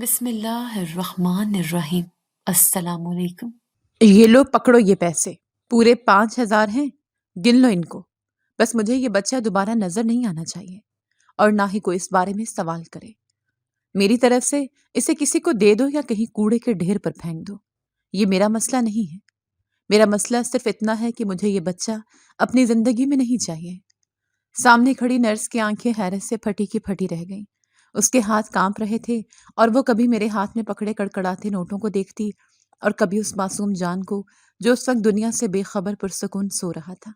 بسم اللہ الرحمن الرحیم۔ السلام علیکم۔ یہ لو پکڑو یہ پیسے، پورے 5,000 ہیں، گن لو ان کو۔ بس مجھے یہ بچہ دوبارہ نظر نہیں آنا چاہیے اور نہ ہی کوئی اس بارے میں سوال کرے۔ میری طرف سے اسے کسی کو دے دو یا کہیں کوڑے کے ڈھیر پر پھینک دو، یہ میرا مسئلہ نہیں ہے۔ میرا مسئلہ صرف اتنا ہے کہ مجھے یہ بچہ اپنی زندگی میں نہیں چاہیے۔ سامنے کھڑی نرس کی آنکھیں حیرت سے پھٹی کی پھٹی رہ گئیں۔ اس کے ہاتھ کانپ رہے تھے اور وہ کبھی میرے ہاتھ میں پکڑے کڑکڑاتے نوٹوں کو دیکھتی اور کبھی اس معصوم جان کو جو اس وقت دنیا سے بے خبر پرسکون سو رہا تھا۔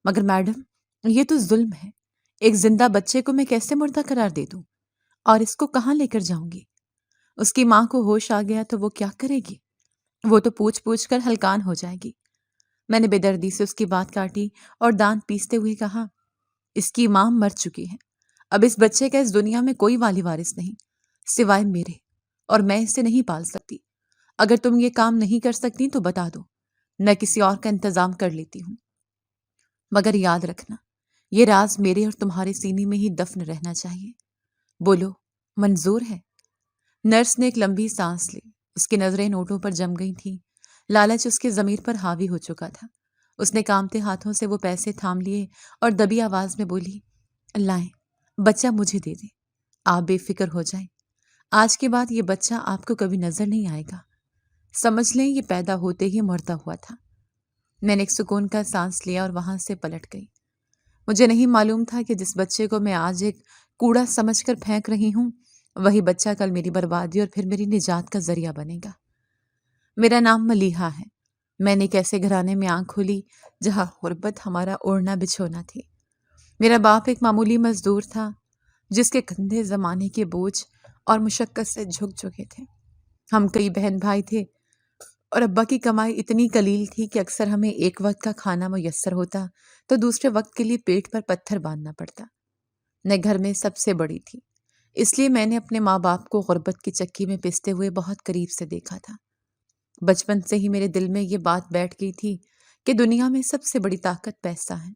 مگر میڈم، یہ تو ظلم ہے۔ ایک زندہ بچے کو میں کیسے مردہ قرار دے دوں؟ اور اس کو کہاں لے کر جاؤں گی؟ اس کی ماں کو ہوش آ گیا تو وہ کیا کرے گی؟ وہ تو پوچھ پوچھ کر ہلکان ہو جائے گی۔ میں نے بے دردی سے اس کی بات کاٹی اور دانت پیستے ہوئے کہا، اس کی ماں مر چکی ہے۔ اب اس بچے کا اس دنیا میں کوئی والی وارث نہیں سوائے میرے، اور میں اسے نہیں پال سکتی۔ اگر تم یہ کام نہیں کر سکتی تو بتا دو، میں کسی اور کا انتظام کر لیتی ہوں۔ مگر یاد رکھنا، یہ راز میرے اور تمہارے سینے میں ہی دفن رہنا چاہیے۔ بولو، منظور ہے؟ نرس نے ایک لمبی سانس لی۔ اس کی نظریں نوٹوں پر جم گئی تھیں۔ لالچ اس کے ضمیر پر حاوی ہو چکا تھا۔ اس نے کانپتے ہاتھوں سے وہ پیسے تھام لیے اور دبی آواز میں بولی، لائیں، بچہ مجھے دے دیں۔ آپ بے فکر ہو جائیں، آج کے بعد یہ بچہ آپ کو کبھی نظر نہیں آئے گا۔ سمجھ لیں یہ پیدا ہوتے ہی مرتا ہوا تھا۔ میں نے ایک سکون کا سانس لیا اور وہاں سے پلٹ گئی۔ مجھے نہیں معلوم تھا کہ جس بچے کو میں آج ایک کوڑا سمجھ کر پھینک رہی ہوں، وہی بچہ کل میری بربادی اور پھر میری نجات کا ذریعہ بنے گا۔ میرا نام ملیحہ ہے۔ میں نے ایک ایسے گھرانے میں آنکھ کھولی جہاں غربت ہمارا اوڑھنا بچھونا تھی۔ میرا باپ ایک معمولی مزدور تھا جس کے کندھے زمانے کے بوجھ اور مشقت سے جھک چکے تھے۔ ہم کئی بہن بھائی تھے اور ابا کی کمائی اتنی قلیل تھی کہ اکثر ہمیں ایک وقت کا کھانا میسر ہوتا تو دوسرے وقت کے لیے پیٹ پر پتھر باندھنا پڑتا۔ میں گھر میں سب سے بڑی تھی، اس لیے میں نے اپنے ماں باپ کو غربت کی چکی میں پستے ہوئے بہت قریب سے دیکھا تھا۔ بچپن سے ہی میرے دل میں یہ بات بیٹھ گئی تھی کہ دنیا میں سب سے بڑی طاقت پیسہ ہے۔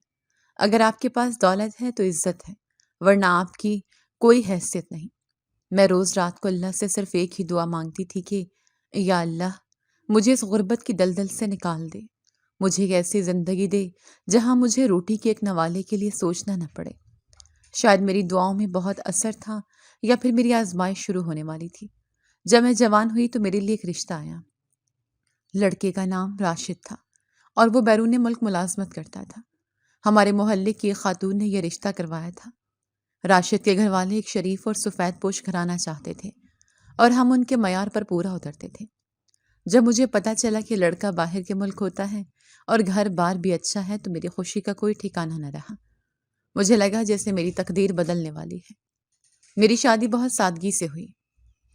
اگر آپ کے پاس دولت ہے تو عزت ہے، ورنہ آپ کی کوئی حیثیت نہیں۔ میں روز رات کو اللہ سے صرف ایک ہی دعا مانگتی تھی کہ یا اللہ، مجھے اس غربت کی دلدل سے نکال دے، مجھے ایک ایسی زندگی دے جہاں مجھے روٹی کے ایک نوالے کے لیے سوچنا نہ پڑے۔ شاید میری دعاؤں میں بہت اثر تھا یا پھر میری آزمائش شروع ہونے والی تھی۔ جب میں جوان ہوئی تو میرے لیے ایک رشتہ آیا۔ لڑکے کا نام راشد تھا اور وہ بیرون ملک ملازمت کرتا تھا۔ ہمارے محلے کی ایک خاتون نے یہ رشتہ کروایا تھا۔ راشد کے گھر والے ایک شریف اور سفید پوش گھرانہ چاہتے تھے اور ہم ان کے معیار پر پورا اترتے تھے۔ جب مجھے پتا چلا کہ لڑکا باہر کے ملک ہوتا ہے اور گھر بار بھی اچھا ہے تو میری خوشی کا کوئی ٹھکانہ نہ رہا۔ مجھے لگا جیسے میری تقدیر بدلنے والی ہے۔ میری شادی بہت سادگی سے ہوئی۔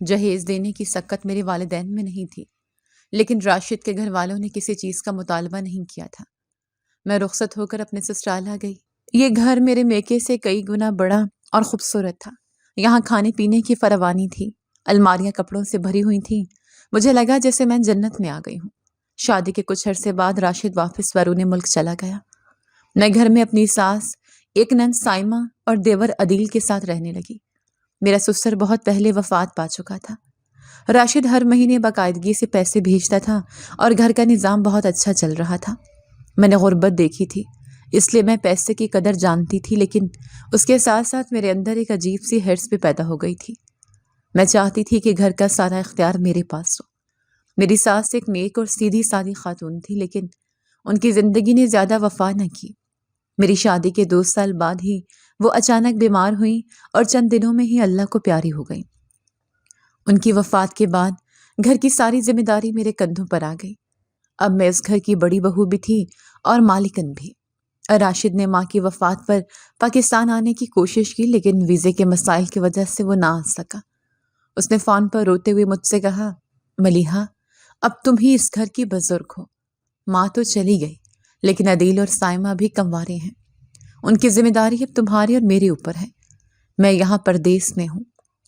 جہیز دینے کی سکت میرے والدین میں نہیں تھی، لیکن راشد کے گھر والوں نے کسی چیز کا مطالبہ نہیں کیا تھا۔ میں رخصت ہو کر اپنے سسرال آ گئی۔ یہ گھر میرے میکے سے کئی گنا بڑا اور خوبصورت تھا۔ یہاں کھانے پینے کی فراوانی تھی، الماریاں کپڑوں سے بھری ہوئی تھیں۔ مجھے لگا جیسے میں جنت میں آ گئی ہوں۔ شادی کے کچھ عرصے بعد راشد واپس بیرون ملک چلا گیا۔ میں گھر میں اپنی ساس، ایک نند سائمہ اور دیور عدیل کے ساتھ رہنے لگی۔ میرا سسر بہت پہلے وفات پا چکا تھا۔ راشد ہر مہینے باقاعدگی سے پیسے بھیجتا تھا اور گھر کا نظام بہت اچھا چل رہا تھا۔ میں نے غربت دیکھی تھی، اس لیے میں پیسے کی قدر جانتی تھی، لیکن اس کے ساتھ ساتھ میرے اندر ایک عجیب سی حرص بھی پیدا ہو گئی تھی۔ میں چاہتی تھی کہ گھر کا سارا اختیار میرے پاس ہو۔ میری ساس ایک نیک اور سیدھی سادی خاتون تھی، لیکن ان کی زندگی نے زیادہ وفا نہ کی۔ میری شادی کے 2 سال بعد ہی وہ اچانک بیمار ہوئیں اور چند دنوں میں ہی اللہ کو پیاری ہو گئیں۔ ان کی وفات کے بعد گھر کی ساری ذمہ داری میرے کندھوں پر آ گئی۔ اب میں اس گھر کی بڑی بہو بھی تھی اور مالکن بھی۔ راشد نے ماں کی وفات پر پاکستان آنے کی کوشش کی، لیکن ویزے کے مسائل کی وجہ سے وہ نہ آ سکا۔ اس نے فون پر روتے ہوئے مجھ سے کہا، ملیحہ، اب تم ہی اس گھر کی بزرگ ہو۔ ماں تو چلی گئی، لیکن عدیل اور سائمہ بھی کموارے ہیں۔ ان کی ذمہ داری اب تمہاری اور میرے اوپر ہے۔ میں یہاں پردیس میں ہوں،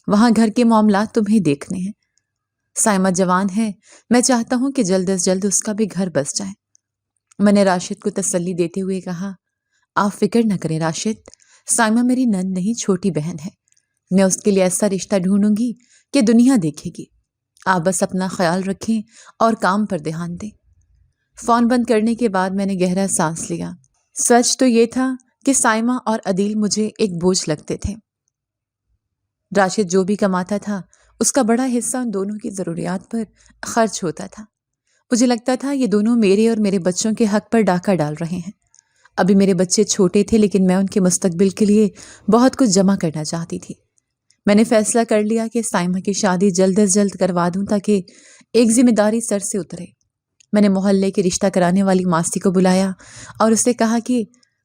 وہاں گھر کے معاملات تمہیں دیکھنے ہیں۔ سائمہ جوان ہے، میں چاہتا ہوں کہ جلد از جلد اس کا بھی گھر بس جائے۔ میں نے راشد کو تسلی دیتے ہوئے کہا، آپ فکر نہ کریں راشد، سائمہ میری نند نہیں، چھوٹی بہن ہے۔ میں اس کے لیے ایسا رشتہ ڈھونڈوں گی کہ دنیا دیکھے گی، آپ بس اپنا خیال رکھیں اور کام پر دھیان دیں۔ فون بند کرنے کے بعد میں نے گہرا سانس لیا۔ سچ تو یہ تھا کہ سائمہ اور عدیل مجھے ایک بوجھ لگتے تھے۔ راشد جو بھی کماتا تھا اس کا بڑا حصہ ان دونوں کی ضروریات پر خرچ ہوتا تھا۔ مجھے لگتا تھا یہ دونوں میرے اور میرے بچوں کے حق پر ڈاکہ ڈال رہے ہیں۔ ابھی میرے بچے چھوٹے تھے لیکن میں ان کے مستقبل کے لیے بہت کچھ جمع کرنا چاہتی تھی۔ میں نے فیصلہ کر لیا کہ سائمہ کی شادی جلد از جلد کروا دوں تاکہ ایک ذمہ داری سر سے اترے۔ میں نے محلے کی رشتہ کرانے والی ماسی کو بلایا اور اس سے کہا کہ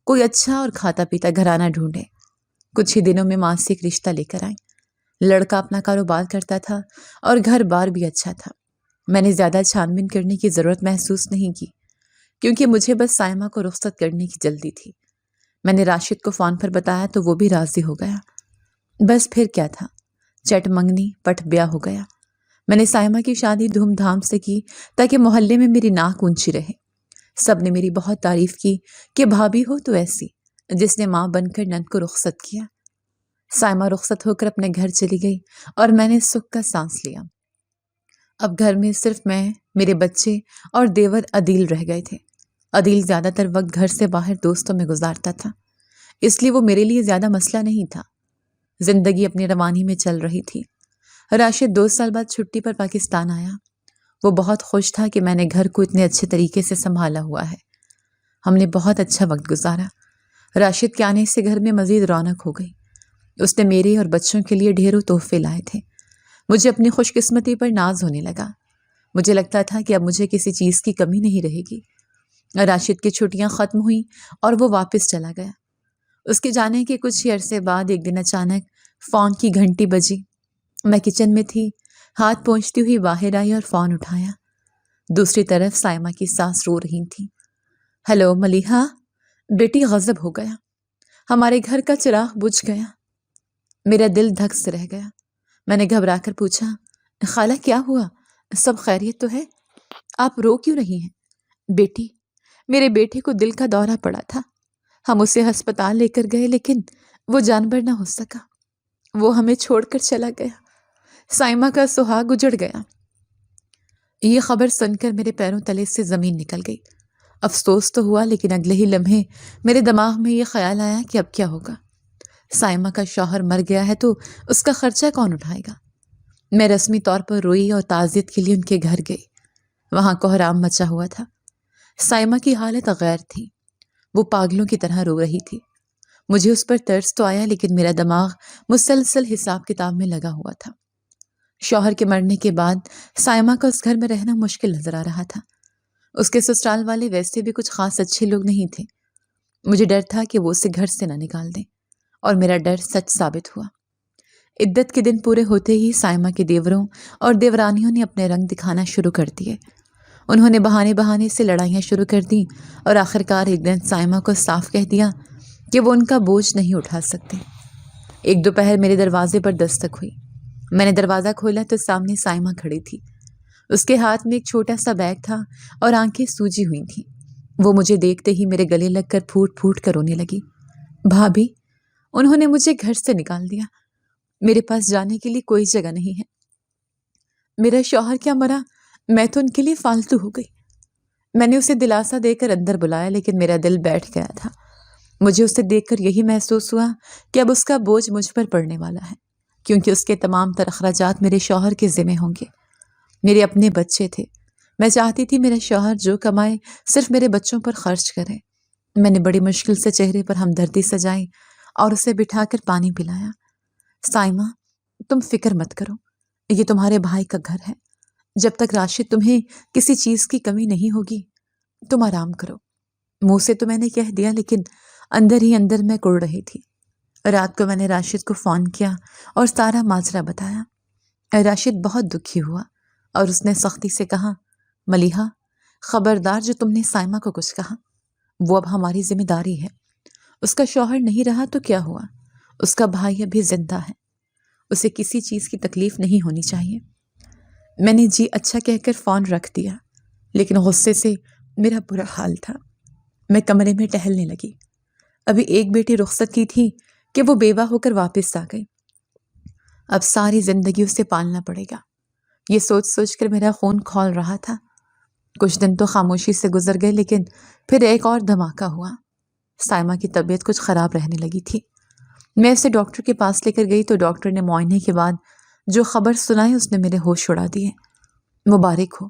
کوئی اچھا اور کھاتا پیتا گھرانہ ڈھونڈے۔ کچھ ہی دنوں میں ماسی ایک رشتہ لے کر آئیں۔ لڑکا اپنا کاروبار کرتا تھا اور گھر بار بھی اچھا تھا۔ میں نے زیادہ چھان بین کرنے کی ضرورت محسوس نہیں کی کیونکہ مجھے بس سائمہ کو رخصت کرنے کی جلدی تھی۔ میں نے راشد کو فون پر بتایا تو وہ بھی راضی ہو گیا۔ بس پھر کیا تھا، چٹ منگنی پٹ بیاہ ہو گیا۔ میں نے سائمہ کی شادی دھوم دھام سے کی تاکہ محلے میں میری ناک اونچی رہے۔ سب نے میری بہت تعریف کی کہ بھابھی ہو تو ایسی جس نے ماں بن کر نند کو رخصت کیا۔ سائمہ رخصت ہو کر اپنے گھر چلی گئی اور میں نے سکھ کا سانس لیا۔ اب گھر میں صرف میں، میرے بچے اور دیور عدیل رہ گئے تھے۔ عدیل زیادہ تر وقت گھر سے باہر دوستوں میں گزارتا تھا، اس لیے وہ میرے لیے زیادہ مسئلہ نہیں تھا۔ زندگی اپنی روانی میں چل رہی تھی۔ راشد 2 سال بعد چھٹی پر پاکستان آیا۔ وہ بہت خوش تھا کہ میں نے گھر کو اتنے اچھے طریقے سے سنبھالا ہوا ہے۔ ہم نے بہت اچھا وقت گزارا۔ راشد کے آنے سے گھر میں مزید رونق ہو گئی۔ اس نے میرے اور بچوں کے لیے ڈھیروں تحفے لائے تھے۔ مجھے اپنی خوش قسمتی پر ناز ہونے لگا۔ مجھے لگتا تھا کہ اب مجھے کسی چیز کی کمی نہیں رہے گی۔ راشد کی چھٹیاں ختم ہوئیں اور وہ واپس چلا گیا۔ اس کے جانے کے کچھ ہی عرصے بعد ایک دن اچانک فون کی گھنٹی بجی۔ میں کچن میں تھی، ہاتھ پہنچتی ہوئی باہر آئی اور فون اٹھایا۔ دوسری طرف سائمہ کی ساس رو رہی تھی۔ ہیلو ملیحہ، بیٹی غضب ہو گیا، ہمارے گھر کا چراغ بجھ گیا۔ میرا دل دھک سے رہ گیا۔ میں نے گھبرا کر پوچھا، خالہ کیا ہوا؟ سب خیریت تو ہے؟ آپ رو کیوں رہی ہیں؟ بیٹی، میرے بیٹے کو دل کا دورہ پڑا تھا، ہم اسے ہسپتال لے کر گئے لیکن وہ جانبر نہ ہو سکا، وہ ہمیں چھوڑ کر چلا گیا، سائمہ کا سہاگ اجڑ گیا۔ یہ خبر سن کر میرے پیروں تلے سے زمین نکل گئی۔ افسوس تو ہوا لیکن اگلے ہی لمحے میرے دماغ میں یہ خیال آیا کہ اب کیا ہوگا؟ سائمہ کا شوہر مر گیا ہے تو اس کا خرچہ کون اٹھائے گا؟ میں رسمی طور پر روئی اور تعزیت کے لیے ان کے گھر گئی۔ وہاں کوہرام مچا ہوا تھا۔ سائمہ کی حالت غیر تھی، وہ پاگلوں کی طرح رو رہی تھی۔ مجھے اس پر ترس تو آیا لیکن میرا دماغ مسلسل حساب کتاب میں لگا ہوا تھا۔ شوہر کے مرنے کے بعد سائمہ کا اس گھر میں رہنا مشکل نظر آ رہا تھا۔ اس کے سسرال والے ویسے بھی کچھ خاص اچھے لوگ نہیں تھے۔ مجھے ڈر تھا کہ وہ اسے گھر سے نہ نکال دیں، اور میرا ڈر سچ ثابت ہوا۔ عدت کے دن پورے ہوتے ہی سائمہ کے دیوروں اور دیورانیوں نے اپنے رنگ دکھانا شروع کر دیے۔ انہوں نے بہانے سے لڑائیاں شروع کر دیں اور آخرکار ایک دن سائمہ کو صاف کہہ دیا کہ وہ ان کا بوجھ نہیں اٹھا سکتے۔ ایک دوپہر میرے دروازے پر دستک ہوئی۔ میں نے دروازہ کھولا تو سامنے سائمہ کھڑی تھی۔ اس کے ہاتھ میں ایک چھوٹا سا بیگ تھا اور آنکھیں سوجی ہوئی تھیں۔ وہ مجھے دیکھتے ہی میرے گلے لگ کر پھوٹ پھوٹ کر رونے لگی۔ بھابھی، انہوں نے مجھے گھر سے نکال دیا، میرے پاس جانے کے لیے کوئی جگہ نہیں ہے۔ میرا شوہر کیا مرا، میں تو ان کے لیے فالتو ہو گئی۔ میں نے اسے دلاسا دے کر اندر بلایا لیکن میرا دل بیٹھ گیا تھا۔ مجھے اسے دیکھ کر یہی محسوس ہوا کہ اب اس کا بوجھ مجھ پر پڑنے والا ہے، کیونکہ اس کے تمام تر اخراجات میرے شوہر کے ذمہ ہوں گے۔ میرے اپنے بچے تھے، میں چاہتی تھی میرا شوہر جو کمائے صرف میرے بچوں پر خرچ کرے۔ میں نے بڑی مشکل سے چہرے پر ہمدردی سجائی اور اسے بٹھا کر پانی پلایا۔ سائمہ، تم فکر مت کرو، یہ تمہارے بھائی کا گھر ہے۔ جب تک راشد تمہیں کسی چیز کی کمی نہیں ہوگی تم آرام کرو۔ منہ سے تو میں نے کہہ دیا لیکن اندر ہی اندر میں کڑ رہی تھی۔ رات کو میں نے راشد کو فون کیا اور سارا ماجرا بتایا۔ راشد بہت دکھی ہوا اور اس نے سختی سے کہا، ملیحہ، خبردار جو تم نے سائمہ کو کچھ کہا، وہ اب ہماری ذمہ داری ہے۔ اس کا شوہر نہیں رہا تو کیا ہوا، اس کا بھائی ابھی زندہ ہے، اسے کسی چیز کی تکلیف نہیں ہونی چاہیے۔ میں نے جی اچھا کہہ کر فون رکھ دیا لیکن غصے سے میرا برا حال تھا۔ میں کمرے میں ٹہلنے لگی۔ ابھی ایک بیٹی رخصت کی تھی کہ وہ بیوہ ہو کر واپس آ گئی۔ اب ساری زندگی اسے پالنا پڑے گا۔ یہ سوچ سوچ کر میرا خون کھول رہا تھا۔ کچھ دن تو خاموشی سے گزر گئے، لیکن پھر ایک اور دھماکہ ہوا۔ سائمہ کی طبیعت کچھ خراب رہنے لگی تھی۔ میں اسے ڈاکٹر کے پاس لے کر گئی تو ڈاکٹر نے معائنے کے بعد جو خبر سنائی اس نے میرے ہوش اڑا دیے۔ مبارک ہو،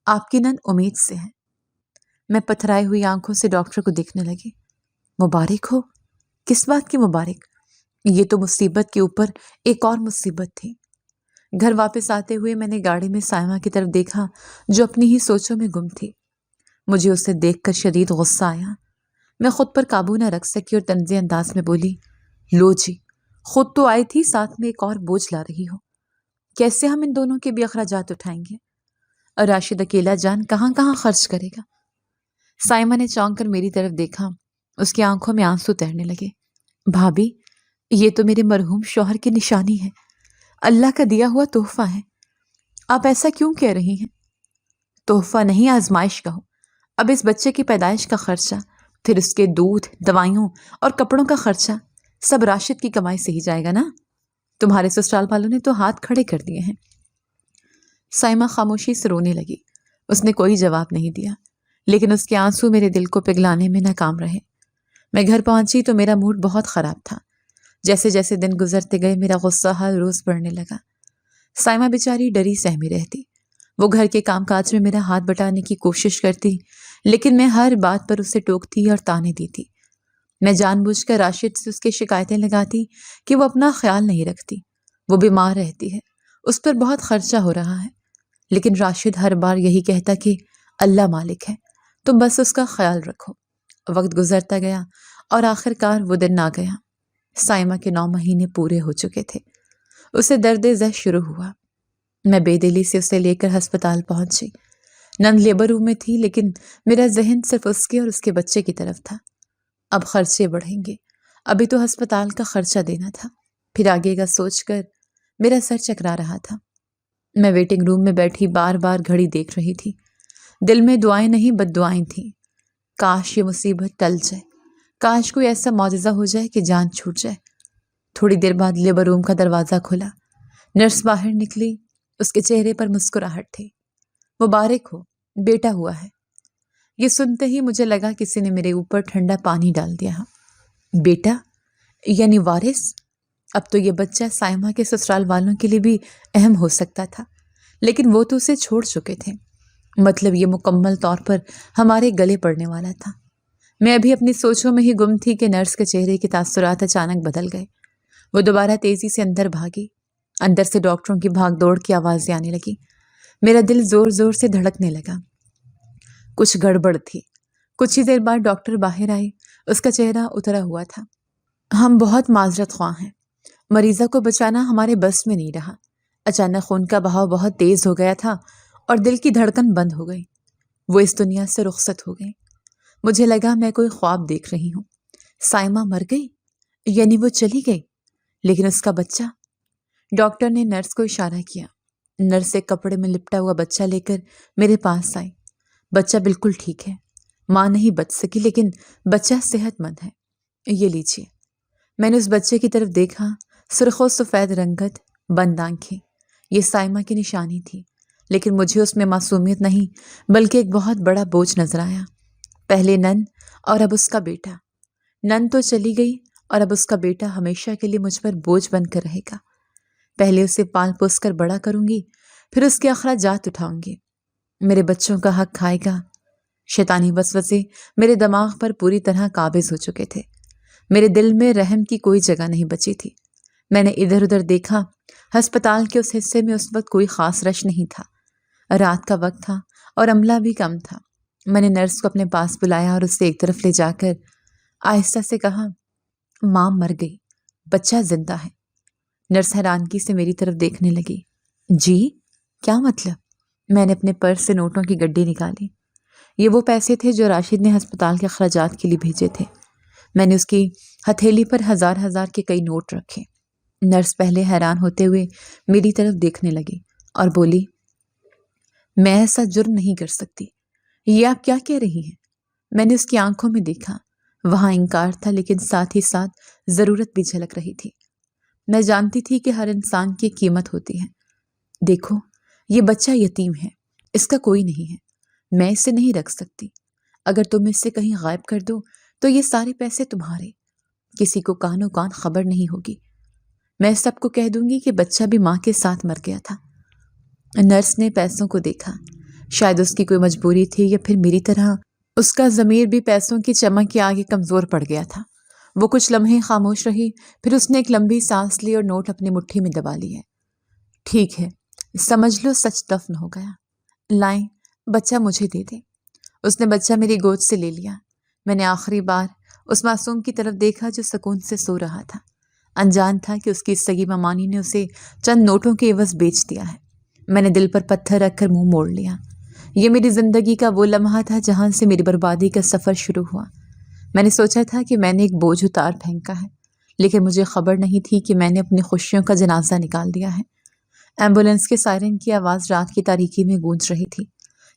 آپ کی نند امید سے ہے۔ میں پتھرائی ہوئی آنکھوں سے ڈاکٹر کو دیکھنے لگی۔ مبارک ہو؟ کس بات کی مبارک؟ یہ تو مصیبت کے اوپر ایک اور مصیبت تھی۔ گھر واپس آتے ہوئے میں نے گاڑی میں سائمہ کی طرف دیکھا جو اپنی ہی سوچوں میں گم تھی۔ مجھے اسے دیکھ کر شدید غصہ آیا۔ میں خود پر قابو نہ رکھ سکی اور طنزی انداز میں بولی، لو جی، خود تو آئی تھی، ساتھ میں ایک اور بوجھ لا رہی ہو۔ کیسے ہم ان دونوں کے بھی اخراجات اٹھائیں گے؟ اور راشد اکیلا جان کہاں کہاں خرچ کرے گا؟ سائمہ نے چونک کر میری طرف دیکھا۔ اس کی آنکھوں میں آنسو تیرنے لگے۔ بھابی، یہ تو میرے مرحوم شوہر کی نشانی ہے، اللہ کا دیا ہوا تحفہ ہے۔ آپ ایسا کیوں کہہ رہی ہیں؟ تحفہ نہیں، آزمائش کا ہو۔ اب اس بچے کی پیدائش کا خرچہ، پھر اس کے دودھ، دوائیوں اور کپڑوں کا خرچہ سب راشد کی کمائی سے ہی جائے گا نا؟ تمہارے سسرال والوں نے تو ہاتھ کھڑے کر دیے ہیں۔ سائمہ خاموشی سے رونے لگی۔ اس نے کوئی جواب نہیں دیا، لیکن اس کے آنسو میرے دل کو پگلانے میں ناکام رہے۔ میں گھر پہنچی تو میرا موڈ بہت خراب تھا۔ جیسے جیسے دن گزرتے گئے میرا غصہ ہر روز بڑھنے لگا۔ سائمہ بیچاری ڈری سہمی رہتی۔ وہ گھر کے کام کاج میں میرا ہاتھ بٹانے کی کوشش کرتی، لیکن میں ہر بات پر اسے ٹوکتی اور طعنے دیتی۔ میں جان بوجھ کر راشد سے اس کی شکایتیں لگاتی کہ وہ اپنا خیال نہیں رکھتی، وہ بیمار رہتی ہے، اس پر بہت خرچہ ہو رہا ہے۔ لیکن راشد ہر بار یہی کہتا کہ اللہ مالک ہے، تم بس اس کا خیال رکھو۔ وقت گزرتا گیا اور آخر کار وہ دن آ گیا۔ سائمہ کے 9 مہینے پورے ہو چکے تھے۔ اسے درد ذہ شروع ہوا۔ میں بے دلی سے اسے لے کر ہسپتال پہنچی۔ نند لیبر روم میں تھی، لیکن میرا ذہن صرف اس کے اور اس کے بچے کی طرف تھا۔ اب خرچے بڑھیں گے، ابھی تو ہسپتال کا خرچہ دینا تھا، پھر آگے کا سوچ کر میرا سر چکرا رہا تھا۔ میں ویٹنگ روم میں بیٹھی بار بار گھڑی دیکھ رہی تھی۔ دل میں دعائیں نہیں بد دعائیں تھیں۔ کاش یہ مصیبت ٹل جائے، کاش کوئی ایسا معجزہ ہو جائے کہ جان چھوٹ جائے۔ تھوڑی دیر بعد لیبر روم کا دروازہ کھلا۔ نرس باہر نکلی، اس کے چہرے پر مسکراہٹ تھی۔ مبارک ہو، بیٹا ہوا ہے۔ یہ سنتے ہی مجھے لگا کسی نے میرے اوپر ٹھنڈا پانی ڈال دیا۔ بیٹا یعنی وارث؟ اب تو یہ بچہ سائمہ کے سسرال والوں کے لیے بھی اہم ہو سکتا تھا، لیکن وہ تو اسے چھوڑ چکے تھے۔ مطلب یہ مکمل طور پر ہمارے گلے پڑنے والا تھا۔ میں ابھی اپنی سوچوں میں ہی گم تھی کہ نرس کے چہرے کے تاثرات اچانک بدل گئے۔ وہ دوبارہ تیزی سے اندر بھاگی۔ اندر سے ڈاکٹروں کی بھاگ دوڑ کی آوازیں آنے لگی۔ میرا دل زور زور سے دھڑکنے لگا۔ کچھ گڑبڑ تھی۔ کچھ ہی دیر بعد ڈاکٹر باہر آئی۔ اس کا چہرہ اترا ہوا تھا۔ ہم بہت معذرت خواہ ہیں، مریضہ کو بچانا ہمارے بس میں نہیں رہا۔ اچانک خون کا بہاؤ بہت تیز ہو گیا تھا اور دل کی دھڑکن بند ہو گئی۔ وہ اس دنیا سے رخصت ہو گئی۔ مجھے لگا میں کوئی خواب دیکھ رہی ہوں۔ سائمہ مر گئی؟ یعنی وہ چلی گئی؟ لیکن اس کا بچہ؟ ڈاکٹر نے نرس کو اشارہ کیا۔ نرس ایک کپڑے میں لپٹا ہوا بچہ لے کر میرے پاس آئی۔ بچہ بالکل ٹھیک ہے، ماں نہیں بچ سکی، لیکن بچہ صحت مند ہے۔ یہ لیجیے۔ میں نے اس بچے کی طرف دیکھا۔ سرخ و سفید رنگت، بند آنکھیں۔ یہ سائمہ کی نشانی تھی، لیکن مجھے اس میں معصومیت نہیں بلکہ ایک بہت بڑا بوجھ نظر آیا۔ پہلے نند اور اب اس کا بیٹا۔ نند تو چلی گئی اور اب اس کا بیٹا ہمیشہ کے لیے مجھ پر بوجھ بن کر رہے گا۔ پہلے اسے پال پوس کر بڑا کروں گی، پھر اس کے اخراجات اٹھاؤں گی، میرے بچوں کا حق کھائے گا۔ شیطانی وسوسے میرے دماغ پر پوری طرح قابض ہو چکے تھے۔ میرے دل میں رحم کی کوئی جگہ نہیں بچی تھی۔ میں نے ادھر ادھر دیکھا۔ ہسپتال کے اس حصے میں اس وقت کوئی خاص رش نہیں تھا۔ رات کا وقت تھا اور عملہ بھی کم تھا۔ میں نے نرس کو اپنے پاس بلایا اور اسے ایک طرف لے جا کر آہستہ سے کہا، ماں مر گئی، بچہ زندہ ہے۔ نرس حیرانگی سے میری طرف دیکھنے لگی۔ جی کیا مطلب؟ میں نے اپنے پرس سے نوٹوں کی گڈی نکالی۔ یہ وہ پیسے تھے جو راشد نے ہسپتال کے اخراجات کے لیے بھیجے تھے۔ میں نے اس کی ہتھیلی پر 1000 کے کئی نوٹ رکھے۔ نرس پہلے حیران ہوتے ہوئے میری طرف دیکھنے لگی اور بولی، میں ایسا جرم نہیں کر سکتی۔ یہ آپ کیا کہہ رہی ہیں؟ میں نے اس کی آنکھوں میں دیکھا، وہاں انکار تھا، لیکن ساتھ ہی ساتھ ضرورت بھی جھلک رہی تھی۔ میں جانتی تھی کہ ہر انسان کی قیمت ہوتی ہے۔ دیکھو، یہ بچہ یتیم ہے، اس کا کوئی نہیں ہے، میں اسے نہیں رکھ سکتی۔ اگر تم اس سے کہیں غائب کر دو تو یہ سارے پیسے تمہارے، کسی کو کانوں کان خبر نہیں ہوگی۔ میں سب کو کہہ دوں گی کہ بچہ بھی ماں کے ساتھ مر گیا تھا۔ نرس نے پیسوں کو دیکھا، شاید اس کی کوئی مجبوری تھی یا پھر میری طرح اس کا ضمیر بھی پیسوں کی چمک کے آگے کمزور پڑ گیا تھا۔ وہ کچھ لمحے خاموش رہی، پھر اس نے ایک لمبی سانس لی اور نوٹ اپنی مٹھی میں دبا لیے۔ ٹھیک ہے، سمجھ لو سچ دفن ہو گیا۔ لائیں، بچہ مجھے دے دے۔ اس نے بچہ میری گود سے لے لیا۔ میں نے آخری بار اس معصوم کی طرف دیکھا جو سکون سے سو رہا تھا، انجان تھا کہ اس کی سگی مامانی نے اسے چند نوٹوں کے عوض بیچ دیا ہے۔ میں نے دل پر پتھر رکھ کر منہ موڑ لیا۔ یہ میری زندگی کا وہ لمحہ تھا جہاں سے میری بربادی کا سفر شروع ہوا۔ میں نے سوچا تھا کہ میں نے ایک بوجھ اتار پھینکا ہے، لیکن مجھے خبر نہیں تھی کہ میں نے اپنی خوشیوں کا جنازہ نکال دیا ہے۔ ایمبولینس کے سائرن کی آواز رات کی تاریکی میں گونج رہی تھی،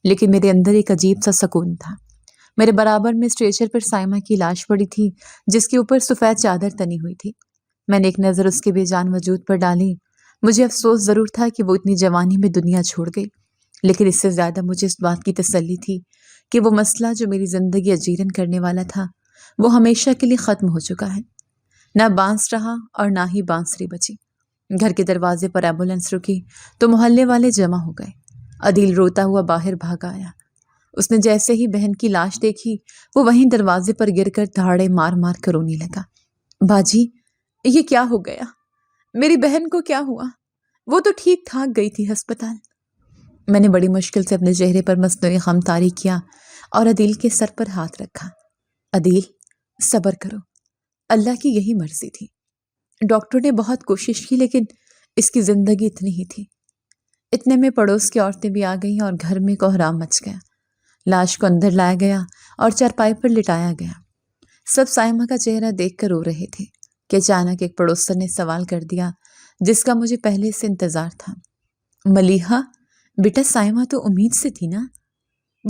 لیکن میرے اندر ایک عجیب سا سکون تھا۔ میرے برابر میں اسٹریچر پر سائمہ کی لاش پڑی تھی، جس کے اوپر سفید چادر تنی ہوئی تھی۔ میں نے ایک نظر اس کے بے جان وجود پر ڈالی۔ مجھے افسوس ضرور تھا کہ وہ اتنی جوانی میں دنیا چھوڑ گئی، لیکن اس سے زیادہ مجھے اس بات کی تسلی تھی کہ وہ مسئلہ جو میری زندگی اجیرن کرنے والا تھا وہ ہمیشہ کے لیے ختم ہو چکا ہے۔ نہ بانس رہا اور نہ ہی بانسری بچی۔ گھر کے دروازے پر ایمبولینس رکی تو محلے والے جمع ہو گئے۔ عدیل روتا ہوا باہر بھاگ آیا۔ اس نے جیسے ہی بہن کی لاش دیکھی وہ وہیں دروازے پر گر کر دھاڑے مار مار کر رونے لگا۔ باجی، یہ کیا ہو گیا؟ میری بہن کو کیا ہوا؟ وہ تو ٹھیک ٹھاک گئی تھی ہسپتال۔ میں نے بڑی مشکل سے اپنے چہرے پر مصنوعی غم طاری کیا اور عدیل کے سر پر ہاتھ رکھا۔ عدیل، صبر کرو، اللہ کی یہی مرضی تھی۔ ڈاکٹر نے بہت کوشش کی لیکن اس کی زندگی اتنی ہی تھی۔ اتنے میں پڑوس کی عورتیں بھی آ گئیں اور گھر میں کوہرام مچ گیا۔ لاش کو اندر لایا گیا اور چارپائی پر لٹایا گیا۔ سب سائمہ کا چہرہ دیکھ کر رو رہے تھے کہ اچانک ایک پڑوسن نے سوال کر دیا جس کا مجھے پہلے سے انتظار تھا۔ ملیحہ، بیٹا سائمہ تو امید سے تھی نا؟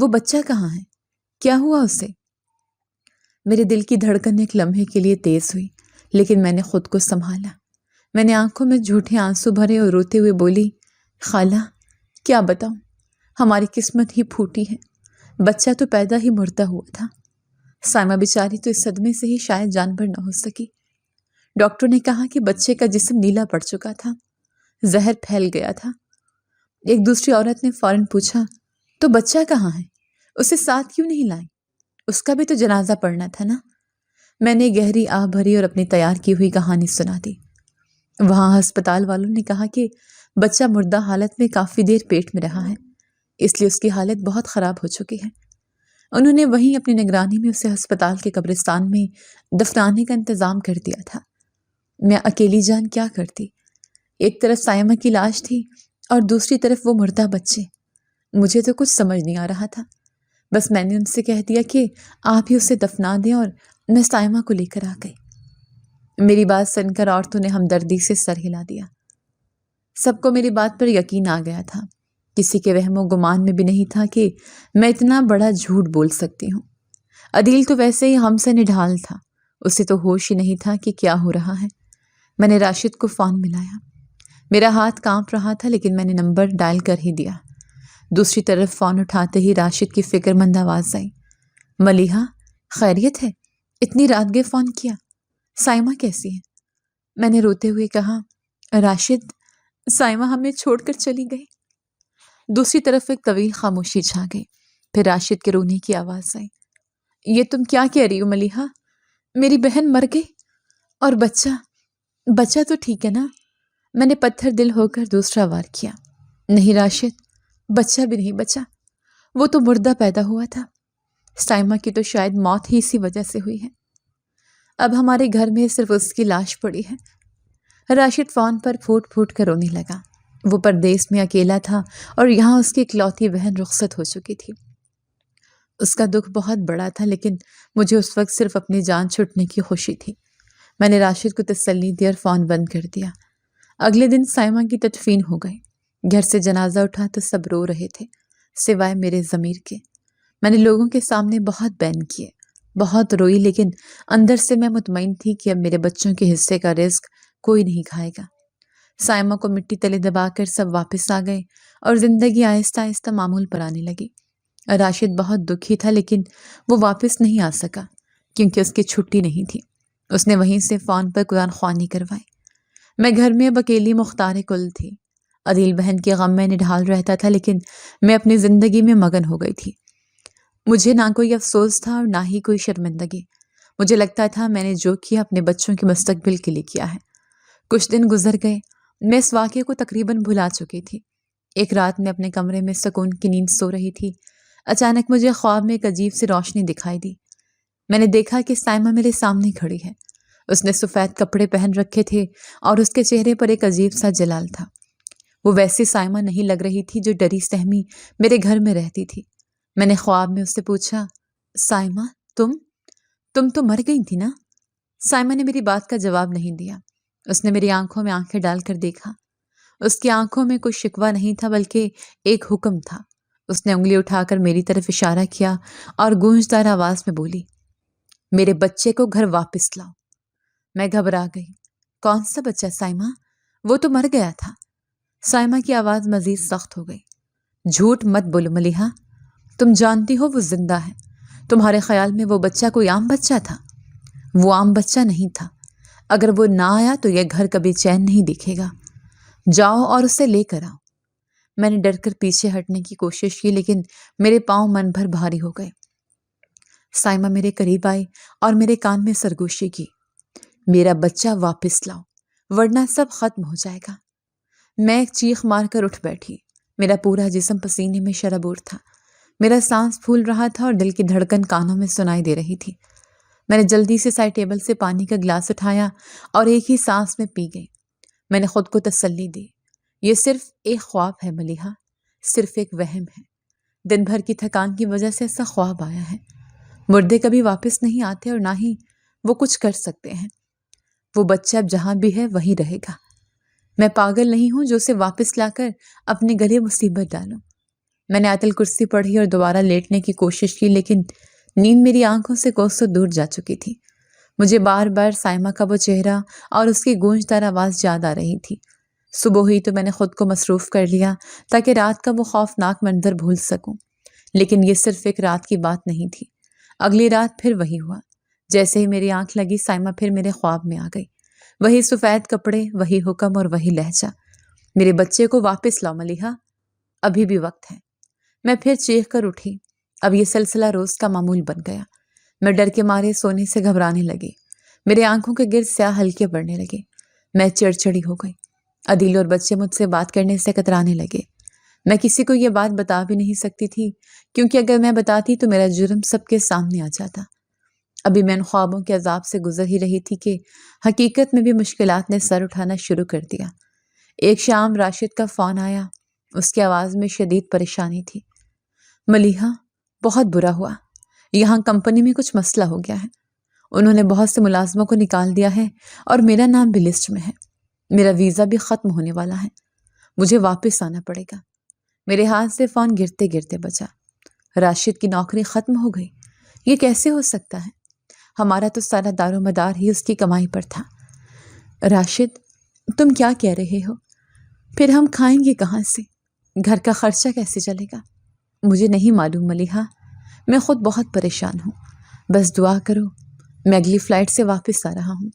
وہ بچہ کہاں ہے؟ کیا ہوا اسے؟ میرے دل کی دھڑکن ایک لمحے کے لیے تیز ہوئی، لیکن میں نے خود کو سنبھالا۔ میں نے آنکھوں میں جھوٹے آنسو بھرے اور روتے ہوئے بولی، خالہ، کیا بتاؤں، ہماری قسمت ہی پھوٹی ہے۔ بچہ تو پیدا ہی مردہ ہوا تھا۔ سائمہ بیچاری تو اس صدمے سے ہی شاید جانبر نہ ہو سکی۔ ڈاکٹر نے کہا کہ بچے کا جسم نیلا پڑ چکا تھا، زہر پھیل گیا تھا۔ ایک دوسری عورت نے فوراً پوچھا، تو بچہ کہاں ہے؟ اسے ساتھ کیوں نہیں لائیں؟ اس کا بھی تو جنازہ پڑھنا تھا نا۔ میں نے گہری آہ بھری اور اپنی تیار کی ہوئی کہانی سنا دی۔ وہاں ہسپتال والوں نے کہا کہ بچہ مردہ حالت میں کافی دیر پیٹ میں رہا ہے، اس لیے اس کی حالت بہت خراب ہو چکی ہے۔ انہوں نے وہیں اپنی نگرانی میں اسے ہسپتال کے قبرستان میں دفنانے کا انتظام کر دیا تھا۔ میں اکیلی جان کیا کرتی؟ ایک طرف سائمہ کی لاش تھی اور دوسری طرف وہ مردہ بچے۔ مجھے تو کچھ سمجھ نہیں آ رہا تھا۔ بس میں نے ان سے کہہ دیا کہ آپ ہی اسے دفنا دیں اور میں سائمہ کو لے کر آ گئی۔ میری بات سن کر عورتوں نے ہمدردی سے سر ہلا دیا۔ سب کو میری بات پر یقین آ گیا تھا۔ کسی کے وہم و گمان میں بھی نہیں تھا کہ میں اتنا بڑا جھوٹ بول سکتی ہوں۔ عدیل تو ویسے ہی ہم سے نڈھال تھا، اسے تو ہوش ہی نہیں تھا کہ کیا ہو رہا ہے۔ میں نے راشد کو فون ملایا۔ میرا ہاتھ کانپ رہا تھا لیکن میں نے نمبر ڈائل کر ہی دیا۔ دوسری طرف فون اٹھاتے ہی راشد کی فکر مند آواز آئی، ملیحہ، خیریت ہے؟ اتنی رات گئے فون کیا؟ سائمہ کیسی ہے؟ میں نے روتے ہوئے کہا، راشد، سائمہ ہمیں چھوڑ کر چلی گئی۔ دوسری طرف ایک طویل خاموشی چھا گئی، پھر راشد کے رونے کی آواز آئی، یہ تم کیا کہہ رہی ہو ملیحہ؟ میری بہن مر گئی اور بچہ تو ٹھیک ہے نا؟ میں نے پتھر دل ہو کر دوسرا وار کیا، نہیں راشد، بچہ بھی نہیں بچا، وہ تو مردہ پیدا ہوا تھا۔ سائمہ کی تو شاید موت ہی اسی وجہ سے ہوئی ہے۔ اب ہمارے گھر میں صرف اس کی لاش پڑی ہے۔ راشد فون پر پھوٹ پھوٹ کر رونے لگا۔ وہ پردیس میں اکیلا تھا اور یہاں اس کی اکلوتی بہن رخصت ہو چکی تھی۔ اس کا دکھ بہت بڑا تھا لیکن مجھے اس وقت صرف اپنی جان چھٹنے کی خوشی تھی۔ میں نے راشد کو تسلی دی اور فون بند کر دیا۔ اگلے دن سائمہ کی تدفین ہو گئی۔ گھر سے جنازہ اٹھا تو سب رو رہے تھے سوائے میرے ضمیر کے۔ میں نے لوگوں کے سامنے بہت بین کیے، بہت روئی، لیکن اندر سے میں مطمئن تھی کہ اب میرے بچوں کے حصے کا رزق کوئی نہیں کھائے گا۔ سائمہ کو مٹی تلے دبا کر سب واپس آ گئے اور زندگی آہستہ آہستہ معمول پر آنے لگی۔ راشد بہت دکھی تھا، لیکن وہ واپس نہیں آ سکا کیونکہ اس کی چھٹی نہیں تھی۔ اس نے وہیں سے فون پر قرآن خوانی کروائی۔ میں گھر میں اب اکیلی مختار کل تھی۔ عدیل بہن کے غم میں نڈھال رہتا تھا، لیکن میں اپنی زندگی میں مگن ہو گئی تھی۔ مجھے نہ کوئی افسوس تھا اور نہ ہی کوئی شرمندگی۔ مجھے لگتا تھا میں نے جو کیا اپنے بچوں کے مستقبل کے لیے کیا ہے۔ کچھ دن گزر گئے، میں اس واقعے کو تقریباً بھلا چکی تھی۔ ایک رات میں اپنے کمرے میں سکون کی نیند سو رہی تھی، اچانک مجھے خواب میں ایک عجیب سی روشنی دکھائی دی۔ میں نے دیکھا کہ سائمہ میرے سامنے کھڑی ہے۔ اس نے سفید کپڑے پہن رکھے تھے اور اس کے چہرے پر ایک عجیب سا جلال تھا۔ وہ ویسی سائمہ نہیں لگ رہی تھی جو ڈری سہمی میرے گھر میں رہتی تھی۔ میں نے خواب میں اس سے پوچھا، سائمہ تم تو مر گئی تھی نا؟ سائمہ نے میری بات کا جواب نہیں دیا۔ اس نے میری آنکھوں میں آنکھیں ڈال کر دیکھا۔ اس کی آنکھوں میں کوئی شکوہ نہیں تھا، بلکہ ایک حکم تھا۔ اس نے انگلی اٹھا کر میری طرف اشارہ کیا اور گونجدار آواز میں بولی، میرے بچے کو گھر واپس لاؤ۔ میں گھبرا گئی۔ کون سا بچہ سائمہ؟ وہ تو مر گیا تھا۔ سائمہ کی آواز مزید سخت ہو گئی۔ جھوٹ مت بولو ملیحہ، تم جانتی ہو وہ زندہ ہے۔ تمہارے خیال میں وہ بچہ کوئی عام بچہ تھا؟ وہ عام بچہ نہیں تھا۔ اگر وہ نہ آیا تو یہ گھر کبھی چین نہیں دکھے گا۔ جاؤ اور اسے لے کر آؤ۔ میں نے ڈر کر پیچھے ہٹنے کی کوشش کی، لیکن میرے پاؤں من بھر بھاری ہو گئے۔ سائمہ میرے قریب آئی اور میرے کان میں سرگوشی کی، میرا بچہ واپس لاؤ ورنہ سب ختم ہو جائے گا۔ میں ایک چیخ مار کر اٹھ بیٹھی۔ میرا پورا جسم پسینے میں شرابور تھا۔ میرا سانس پھول رہا تھا اور دل کی دھڑکن کانوں میں سنائی دے رہی تھی۔ میں نے جلدی سے سائڈ ٹیبل سے پانی کا گلاس اٹھایا اور ایک ہی سانس میں پی گئی۔ میں نے خود کو تسلی دی، یہ صرف ایک خواب ہے ملیحہ، صرف ایک وہم ہے۔ دن بھر کی تھکان کی وجہ سے ایسا خواب آیا ہے۔ مردے کبھی واپس نہیں آتے اور نہ ہی وہ کچھ کر سکتے ہیں۔ وہ بچہ اب جہاں بھی ہے وہیں رہے گا۔ میں پاگل نہیں ہوں جو اسے واپس لا کر اپنے گلے مصیبت ڈالوں۔ میں نے آیت الکرسی پڑھی اور دوبارہ لیٹنے کی کوشش کی، لیکن نیند میری آنکھوں سے کوسوں دور جا چکی تھی۔ مجھے بار بار سائمہ کا وہ چہرہ اور اس کی گونجدار آواز یاد آ رہی تھی۔ صبح ہوئی تو میں نے خود کو مصروف کر لیا تاکہ رات کا وہ خوفناک منظر بھول سکوں، لیکن یہ صرف ایک رات کی بات نہیں تھی۔ اگلی رات پھر وہی ہوا۔ جیسے ہی میری آنکھ لگی سائمہ پھر میرے خواب میں آ گئی۔ وہی سفید کپڑے، وہی حکم اور وہی لہجہ، میرے بچے کو واپس لاؤ ملیحہ، ابھی بھی وقت ہے۔ میں پھر چیخ کر اٹھی۔ اب یہ سلسلہ روز کا معمول بن گیا۔ میں ڈر کے مارے سونے سے گھبرانے لگی۔ میرے آنکھوں کے گرد سیاہ ہلکے پڑنے لگے۔ میں چڑچڑی ہو گئی۔ عدیل اور بچے مجھ سے بات کرنے سے کترانے لگے۔ میں کسی کو یہ بات بتا بھی نہیں سکتی تھی، کیونکہ اگر میں بتاتی تو میرا جرم سب کے سامنے آ جاتا۔ ابھی میں ان خوابوں کے عذاب سے گزر ہی رہی تھی کہ حقیقت میں بھی مشکلات نے سر اٹھانا شروع کر دیا۔ ایک شام راشد کا فون آیا۔ اس کی آواز میں شدید پریشانی تھی۔ ملیحہ، بہت برا ہوا، یہاں کمپنی میں کچھ مسئلہ ہو گیا ہے۔ انہوں نے بہت سے ملازموں کو نکال دیا ہے اور میرا نام بھی لسٹ میں ہے۔ میرا ویزا بھی ختم ہونے والا ہے، مجھے واپس آنا پڑے گا۔ میرے ہاتھ سے فون گرتے گرتے بچا۔ راشد کی نوکری ختم ہو گئی؟ یہ کیسے ہو سکتا ہے؟ ہمارا تو سارا دار و مدار ہی اس کی کمائی پر تھا۔ راشد، تم کیا کہہ رہے ہو؟ پھر ہم کھائیں گے کہاں سے؟ گھر کا خرچہ کیسے چلے گا؟ مجھے نہیں معلوم ملیحہ، میں خود بہت پریشان ہوں، بس دعا کرو، میں اگلی فلائٹ سے واپس آ رہا ہوں۔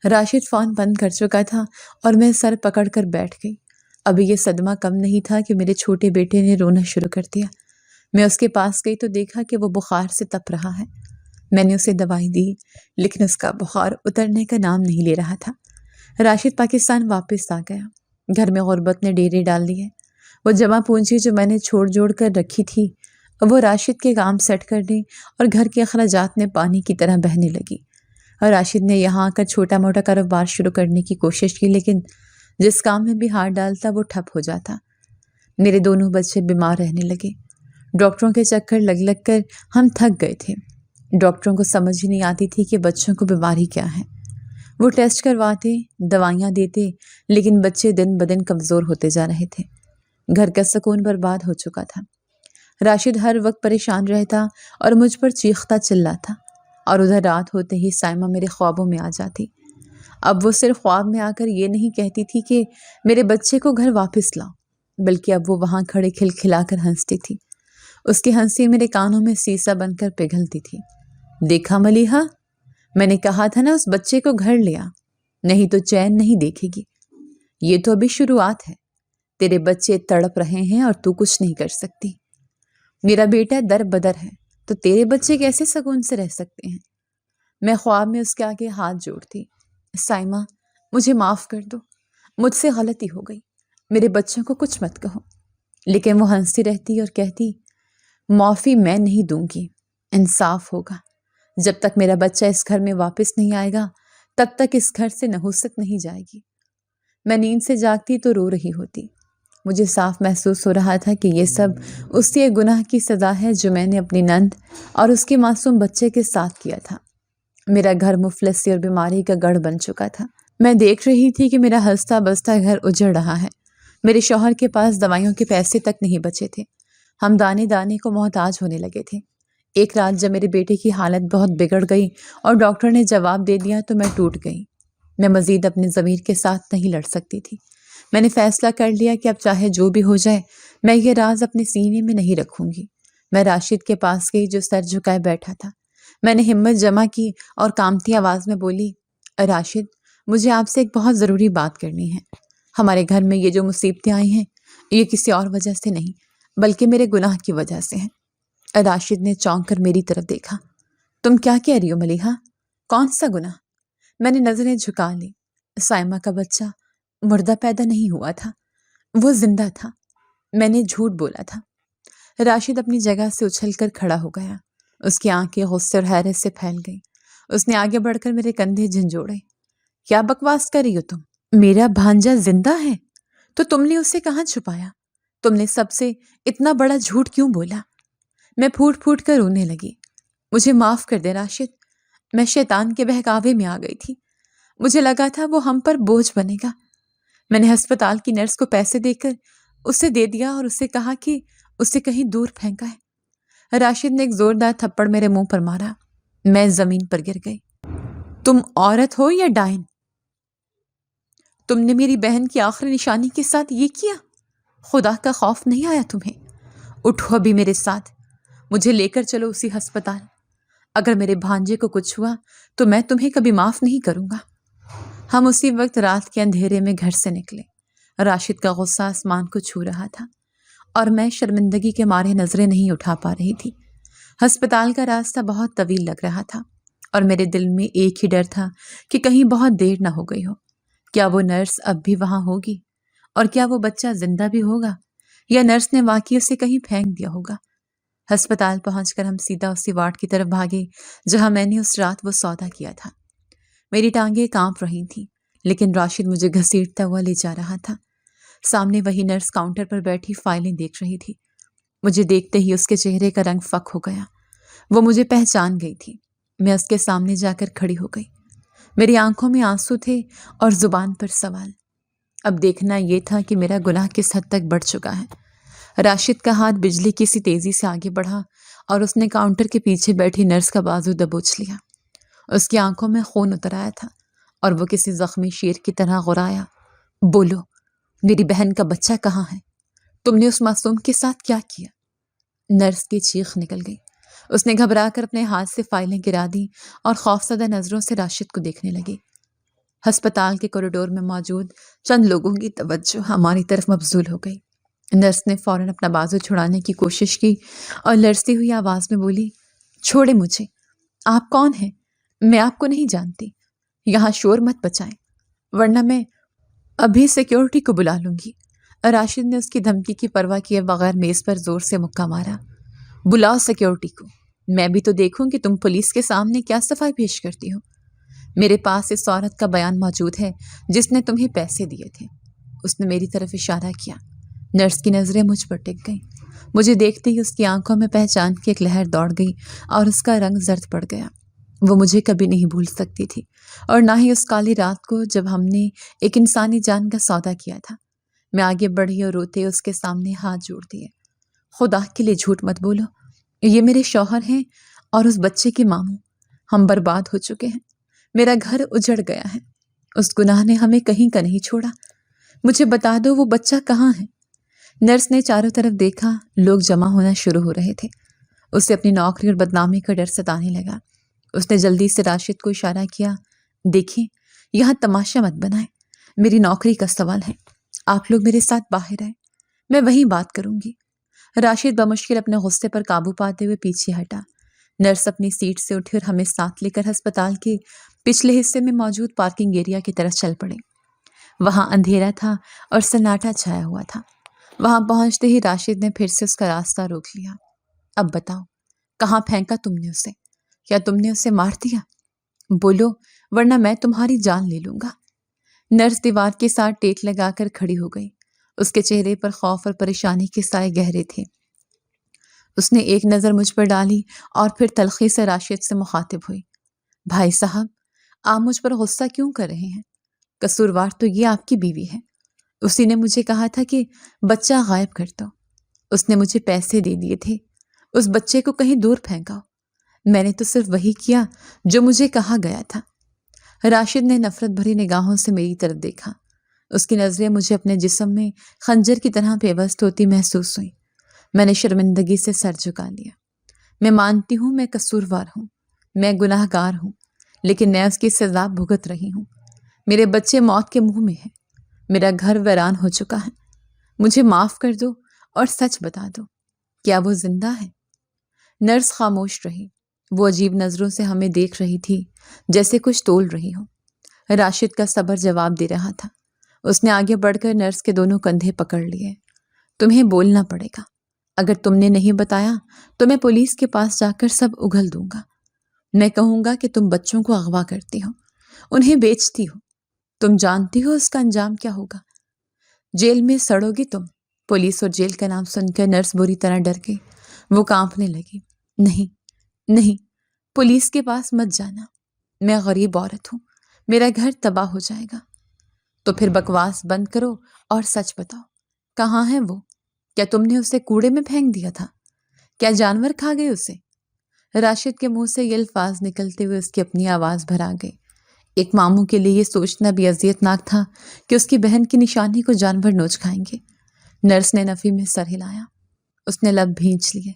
راشد فون بند کر چکا تھا اور میں سر پکڑ کر بیٹھ گئی۔ ابھی یہ صدمہ کم نہیں تھا کہ میرے چھوٹے بیٹے نے رونا شروع کر دیا۔ میں اس کے پاس گئی تو دیکھا کہ وہ بخار سے تپ رہا ہے۔ میں نے اسے دوائی دی، لیکن اس کا بخار اترنے کا نام نہیں لے رہا تھا۔ راشد پاکستان واپس آ گیا۔ گھر میں غربت نے ڈیرے ڈال دیے۔ وہ جمع پونجی جو میں نے چھوڑ جوڑ کر رکھی تھی، وہ راشد کے کام سیٹ کرنے اور گھر کے اخراجات میں پانی کی طرح بہنے لگی۔ اور راشد نے یہاں آ کر چھوٹا موٹا کاروبار شروع کرنے کی کوشش کی، لیکن جس کام میں بھی ہاتھ ڈالتا وہ ٹھپ ہو جاتا۔ میرے دونوں بچے بیمار رہنے لگے۔ ڈاکٹروں کے چکر لگ لگ کر ہم تھک گئے تھے۔ ڈاکٹروں کو سمجھ ہی نہیں آتی تھی کہ بچوں کو بیماری کیا ہے۔ وہ ٹیسٹ کرواتے، دوائیاں دیتے، لیکن بچے دن بدن کمزور ہوتے جا رہے تھے۔ گھر کا سکون برباد ہو چکا تھا۔ راشد ہر وقت پریشان رہتا اور مجھ پر چیختا چلاتا، اور ادھر رات ہوتے ہی سائمہ میرے خوابوں میں آ جاتی۔ اب وہ صرف خواب میں آ کر یہ نہیں کہتی تھی کہ میرے بچے کو گھر واپس لاؤ، بلکہ اب وہ وہاں کھڑے کھلکھلا کر ہنستی تھی۔ اس کی ہنسی میرے کانوں میں سیسا بن کر پگھلتی تھی۔ دیکھا ملیحہ، میں نے کہا تھا نا اس بچے کو گھر لیا، نہیں تو چین نہیں دیکھے گی۔ یہ تو ابھی شروعات ہے، تیرے بچے تڑپ رہے ہیں اور تو کچھ نہیں کر سکتی۔ میرا بیٹا در بدر ہے تو تیرے بچے کیسے سکون سے رہ سکتے ہیں؟ میں خواب میں اس کے آگے ہاتھ جوڑتی، سائمہ مجھے معاف کر دو، مجھ سے غلطی ہو گئی، میرے بچوں کو کچھ مت کہو۔ لیکن وہ ہنستی رہتی اور کہتی، معافی میں نہیں دوں گی، انصاف ہوگا۔ جب تک میرا بچہ اس گھر میں واپس نہیں آئے گا تب تک اس گھر سے نحوست نہیں جائے گی۔ میں نیند سے جاگتی تو رو رہی ہوتی۔ مجھے صاف محسوس ہو رہا تھا کہ یہ سب اسی ایک گناہ کی سزا ہے جو میں نے اپنی نند اور اس کے معصوم بچے کے ساتھ کیا تھا۔ میرا گھر مفلسی اور بیماری کا گڑھ بن چکا تھا۔ میں دیکھ رہی تھی کہ میرا ہنستا بستا گھر اجڑ رہا ہے۔ میرے شوہر کے پاس دوائیوں کے پیسے تک نہیں بچے تھے۔ ہم دانے دانے کو محتاج ہونے لگے تھے۔ ایک رات جب میرے بیٹے کی حالت بہت بگڑ گئی اور ڈاکٹر نے جواب دے دیا تو میں ٹوٹ گئی۔ میں مزید اپنے ضمیر کے ساتھ نہیں لڑ سکتی تھی۔ میں نے فیصلہ کر لیا کہ اب چاہے جو بھی ہو جائے میں یہ راز اپنے سینے میں نہیں رکھوں گی۔ میں راشد کے پاس گئی جو سر جھکائے بیٹھا تھا۔ میں نے ہمت جمع کی اور کامتی آواز میں بولی، راشد مجھے آپ سے ایک بہت ضروری بات کرنی ہے۔ ہمارے گھر میں یہ جو مصیبتیں آئی ہیں یہ کسی اور وجہ سے نہیں بلکہ میرے گناہ کی وجہ سے ہیں۔ راشد نے چونک کر میری طرف دیکھا۔ تم کیا کہہ رہی ہو ملیحہ؟ کون سا گناہ؟ میں نے نظریں جھکا لی۔ سائمہ کا بچہ مردہ پیدا نہیں ہوا تھا، وہ زندہ تھا۔ میں نے جھوٹ بولا تھا۔ راشد اپنی جگہ سے اچھل کر کھڑا ہو گیا۔ اس کی آنکھیں غصے اور حیرت سے پھیل گئیں۔ اس نے آگے بڑھ کر میرے کندھے جھنجھوڑے۔ کیا بکواس کر رہی ہو تم؟ میرا بھانجا زندہ ہے تو تم نے اسے کہاں چھپایا؟ تم نے سب سے اتنا بڑا جھوٹ کیوں بولا؟ میں پھوٹ پھوٹ کر رونے لگی۔ مجھے معاف کر دے راشد، میں شیطان کے بہکاوے میں آ گئی تھی۔ مجھے لگا تھا وہ ہم پر بوجھ بنے گا۔ میں نے ہسپتال کی نرس کو پیسے دے کر اسے دے دیا اور اسے کہا کہ اسے کہیں دور پھینکا ہے۔ راشد نے ایک زوردار تھپڑ میرے منہ پر مارا۔ میں زمین پر گر گئی۔ تم عورت ہو یا ڈائن؟ تم نے میری بہن کی آخری نشانی کے ساتھ یہ کیا؟ خدا کا خوف نہیں آیا تمہیں؟ اٹھو ابھی میرے ساتھ، مجھے لے کر چلو اسی ہسپتال۔ اگر میرے بھانجے کو کچھ ہوا تو میں تمہیں کبھی معاف نہیں کروں گا۔ ہم اسی وقت رات کے اندھیرے میں گھر سے نکلے۔ راشد کا غصہ آسمان کو چھو رہا تھا اور میں شرمندگی کے مارے نظریں نہیں اٹھا پا رہی تھی۔ ہسپتال کا راستہ بہت طویل لگ رہا تھا اور میرے دل میں ایک ہی ڈر تھا کہ کہیں بہت دیر نہ ہو گئی ہو۔ کیا وہ نرس اب بھی وہاں ہوگی؟ اور کیا وہ بچہ زندہ بھی ہوگا یا نرس نے واقعی اسے کہیں پھینک دیا ہوگا؟ ہسپتال پہنچ کر ہم سیدھا اسی وارڈ کی طرف بھاگے جہاں میں نے اس رات وہ سودا کیا تھا۔ میری ٹانگیں کانپ رہی تھیں لیکن راشد مجھے گھسیٹتا ہوا لے جا رہا تھا۔ سامنے وہی نرس کاؤنٹر پر بیٹھی فائلیں دیکھ رہی تھی۔ مجھے دیکھتے ہی اس کے چہرے کا رنگ فک ہو گیا۔ وہ مجھے پہچان گئی تھی۔ میں اس کے سامنے جا کر کھڑی ہو گئی۔ میری آنکھوں میں آنسو تھے اور زبان پر سوال۔ اب دیکھنا یہ تھا کہ میرا گناہ کس حد تک بڑھ چکا ہے۔ راشد کا ہاتھ بجلی کی سی تیزی سے آگے بڑھا اور اس نے کاؤنٹر کے پیچھے بیٹھی نرس کا بازو دبوچ لیا۔ اس کی آنکھوں میں خون اتر آیا تھا اور وہ کسی زخمی شیر کی طرح غرایا۔ بولو، میری بہن کا بچہ کہاں ہے؟ تم نے اس معصوم کے ساتھ کیا کیا؟ نرس کی چیخ نکل گئی۔ اس نے گھبرا کر اپنے ہاتھ سے فائلیں گرا دی اور خوفزدہ نظروں سے راشد کو دیکھنے لگی۔ ہسپتال کے کوریڈور میں موجود چند لوگوں کی توجہ ہماری طرف مبذول ہو گئی۔ نرس نے فوراً اپنا بازو چھڑانے کی کوشش کی اور لرزتی ہوئی آواز میں بولی، چھوڑے مجھے، آپ کون ہیں؟ میں آپ کو نہیں جانتی۔ یہاں شور مت بچائیں ورنہ میں ابھی سیکیورٹی کو بلا لوں گی۔ راشد نے اس کی دھمکی کی پرواہ کیے بغیر میز پر زور سے مکہ مارا۔ بلاؤ سیکیورٹی کو، میں بھی تو دیکھوں کہ تم پولیس کے سامنے کیا صفائی پیش کرتی ہو۔ میرے پاس اس عورت کا بیان موجود ہے جس نے تمہیں پیسے دیے تھے۔ اس نے میری طرف اشارہ کیا۔ نرس کی نظریں مجھ پر ٹک گئیں۔ مجھے دیکھتے ہی اس کی آنکھوں میں پہچان کی ایک لہر دوڑ گئی اور اس کا رنگ زرد پڑ گیا۔ وہ مجھے کبھی نہیں بھول سکتی تھی اور نہ ہی اس کالی رات کو جب ہم نے ایک انسانی جان کا سودا کیا تھا۔ میں آگے بڑھی اور روتے اس کے سامنے ہاتھ جوڑ دیے۔ خدا کے لیے جھوٹ مت بولو، یہ میرے شوہر ہیں اور اس بچے کی ماں ہوں۔ ہم برباد ہو چکے ہیں، میرا گھر اجڑ گیا ہے۔ اس گناہ نے ہمیں کہیں کا نہیں چھوڑا۔ مجھے بتا دو وہ بچہ کہاں ہے؟ نرس نے چاروں طرف دیکھا، لوگ جمع ہونا شروع ہو رہے تھے۔ اسے اپنی نوکری اور بدنامی کا ڈر ستانے لگا۔ اس نے جلدی سے راشد کو اشارہ کیا، دیکھیں یہاں تماشا مت بنائیں، میری نوکری کا سوال ہے، آپ لوگ میرے ساتھ باہر آئیں، میں وہیں بات کروں گی۔ راشد بمشکل اپنے غصے پر قابو پاتے ہوئے پیچھے ہٹا۔ نرس اپنی سیٹ سے اٹھی اور ہمیں ساتھ لے کر ہسپتال کے پچھلے حصے میں موجود پارکنگ ایریا کی طرف چل پڑے۔ وہاں اندھیرا تھا اور سناٹا چھایا ہوا تھا۔ وہاں پہنچتے ہی راشد نے پھر سے اس کا راستہ روک لیا۔ اب بتاؤ کہاں پھینکا تم نے اسے؟ کیا تم نے اسے مار دیا؟ بولو ورنہ میں تمہاری جان لے لوں گا۔ نرس دیوار کے ساتھ ٹیک لگا کر کھڑی ہو گئی۔ اس کے چہرے پر خوف اور پریشانی کے سائے گہرے تھے۔ اس نے ایک نظر مجھ پر ڈالی اور پھر تلخی سے راشد سے مخاطب ہوئی، بھائی صاحب آپ مجھ پر غصہ کیوں کر رہے ہیں؟ قصوروار تو یہ آپ کی بیوی ہے۔ اسی نے مجھے کہا تھا کہ بچہ غائب کر دو۔ اس نے مجھے پیسے دے دیے تھے، اس بچے کو کہیں دور پھینکاؤ۔ میں نے تو صرف وہی کیا جو مجھے کہا گیا تھا۔ راشد نے نفرت بھری نگاہوں سے میری طرف دیکھا۔ اس کی نظریں مجھے اپنے جسم میں خنجر کی طرح پیوست ہوتی محسوس ہوئی۔ میں نے شرمندگی سے سر جھکا لیا۔ میں مانتی ہوں میں قصوروار ہوں، میں گناہ گار ہوں، لیکن میں اس کی سزا بھگت رہی ہوں۔ میرے بچے موت کے منہ میں ہیں، میرا گھر ویران ہو چکا ہے۔ مجھے معاف کر دو اور سچ بتا دو، کیا وہ زندہ ہے؟ نرس خاموش رہی۔ وہ عجیب نظروں سے ہمیں دیکھ رہی تھی، جیسے کچھ تول رہی ہو۔ راشد کا صبر جواب دے رہا تھا۔ اس نے آگے بڑھ کر نرس کے دونوں کندھے پکڑ لیے۔ تمہیں بولنا پڑے گا، اگر تم نے نہیں بتایا تو میں پولیس کے پاس جا کر سب اگل دوں گا۔ میں کہوں گا کہ تم بچوں کو اغوا کرتی ہو، انہیں بیچتی ہو۔ تم جانتی ہو اس کا انجام کیا ہوگا؟ جیل میں سڑو گی تم۔ پولیس اور جیل کا نام سن کر نرس بری طرح ڈر گئی۔ وہ کانپنے لگی۔ نہیں، پولیس کے پاس مت جانا، میں غریب عورت ہوں، میرا گھر تباہ ہو جائے گا۔ تو پھر بکواس بند کرو اور سچ بتاؤ، کہاں ہے وہ؟ کیا تم نے اسے کوڑے میں پھینک دیا تھا؟ کیا جانور کھا گئے اسے؟ راشد کے منہ سے یہ الفاظ نکلتے ہوئے اس کی اپنی آواز بھر آ گئی۔ ایک ماموں کے لیے یہ سوچنا بھی اذیت ناک تھا کہ اس کی بہن کی نشانی کو جانور نوچ کھائیں گے۔ نرس نے نفی میں سر ہلایا۔ اس نے لب بھینچ لیے۔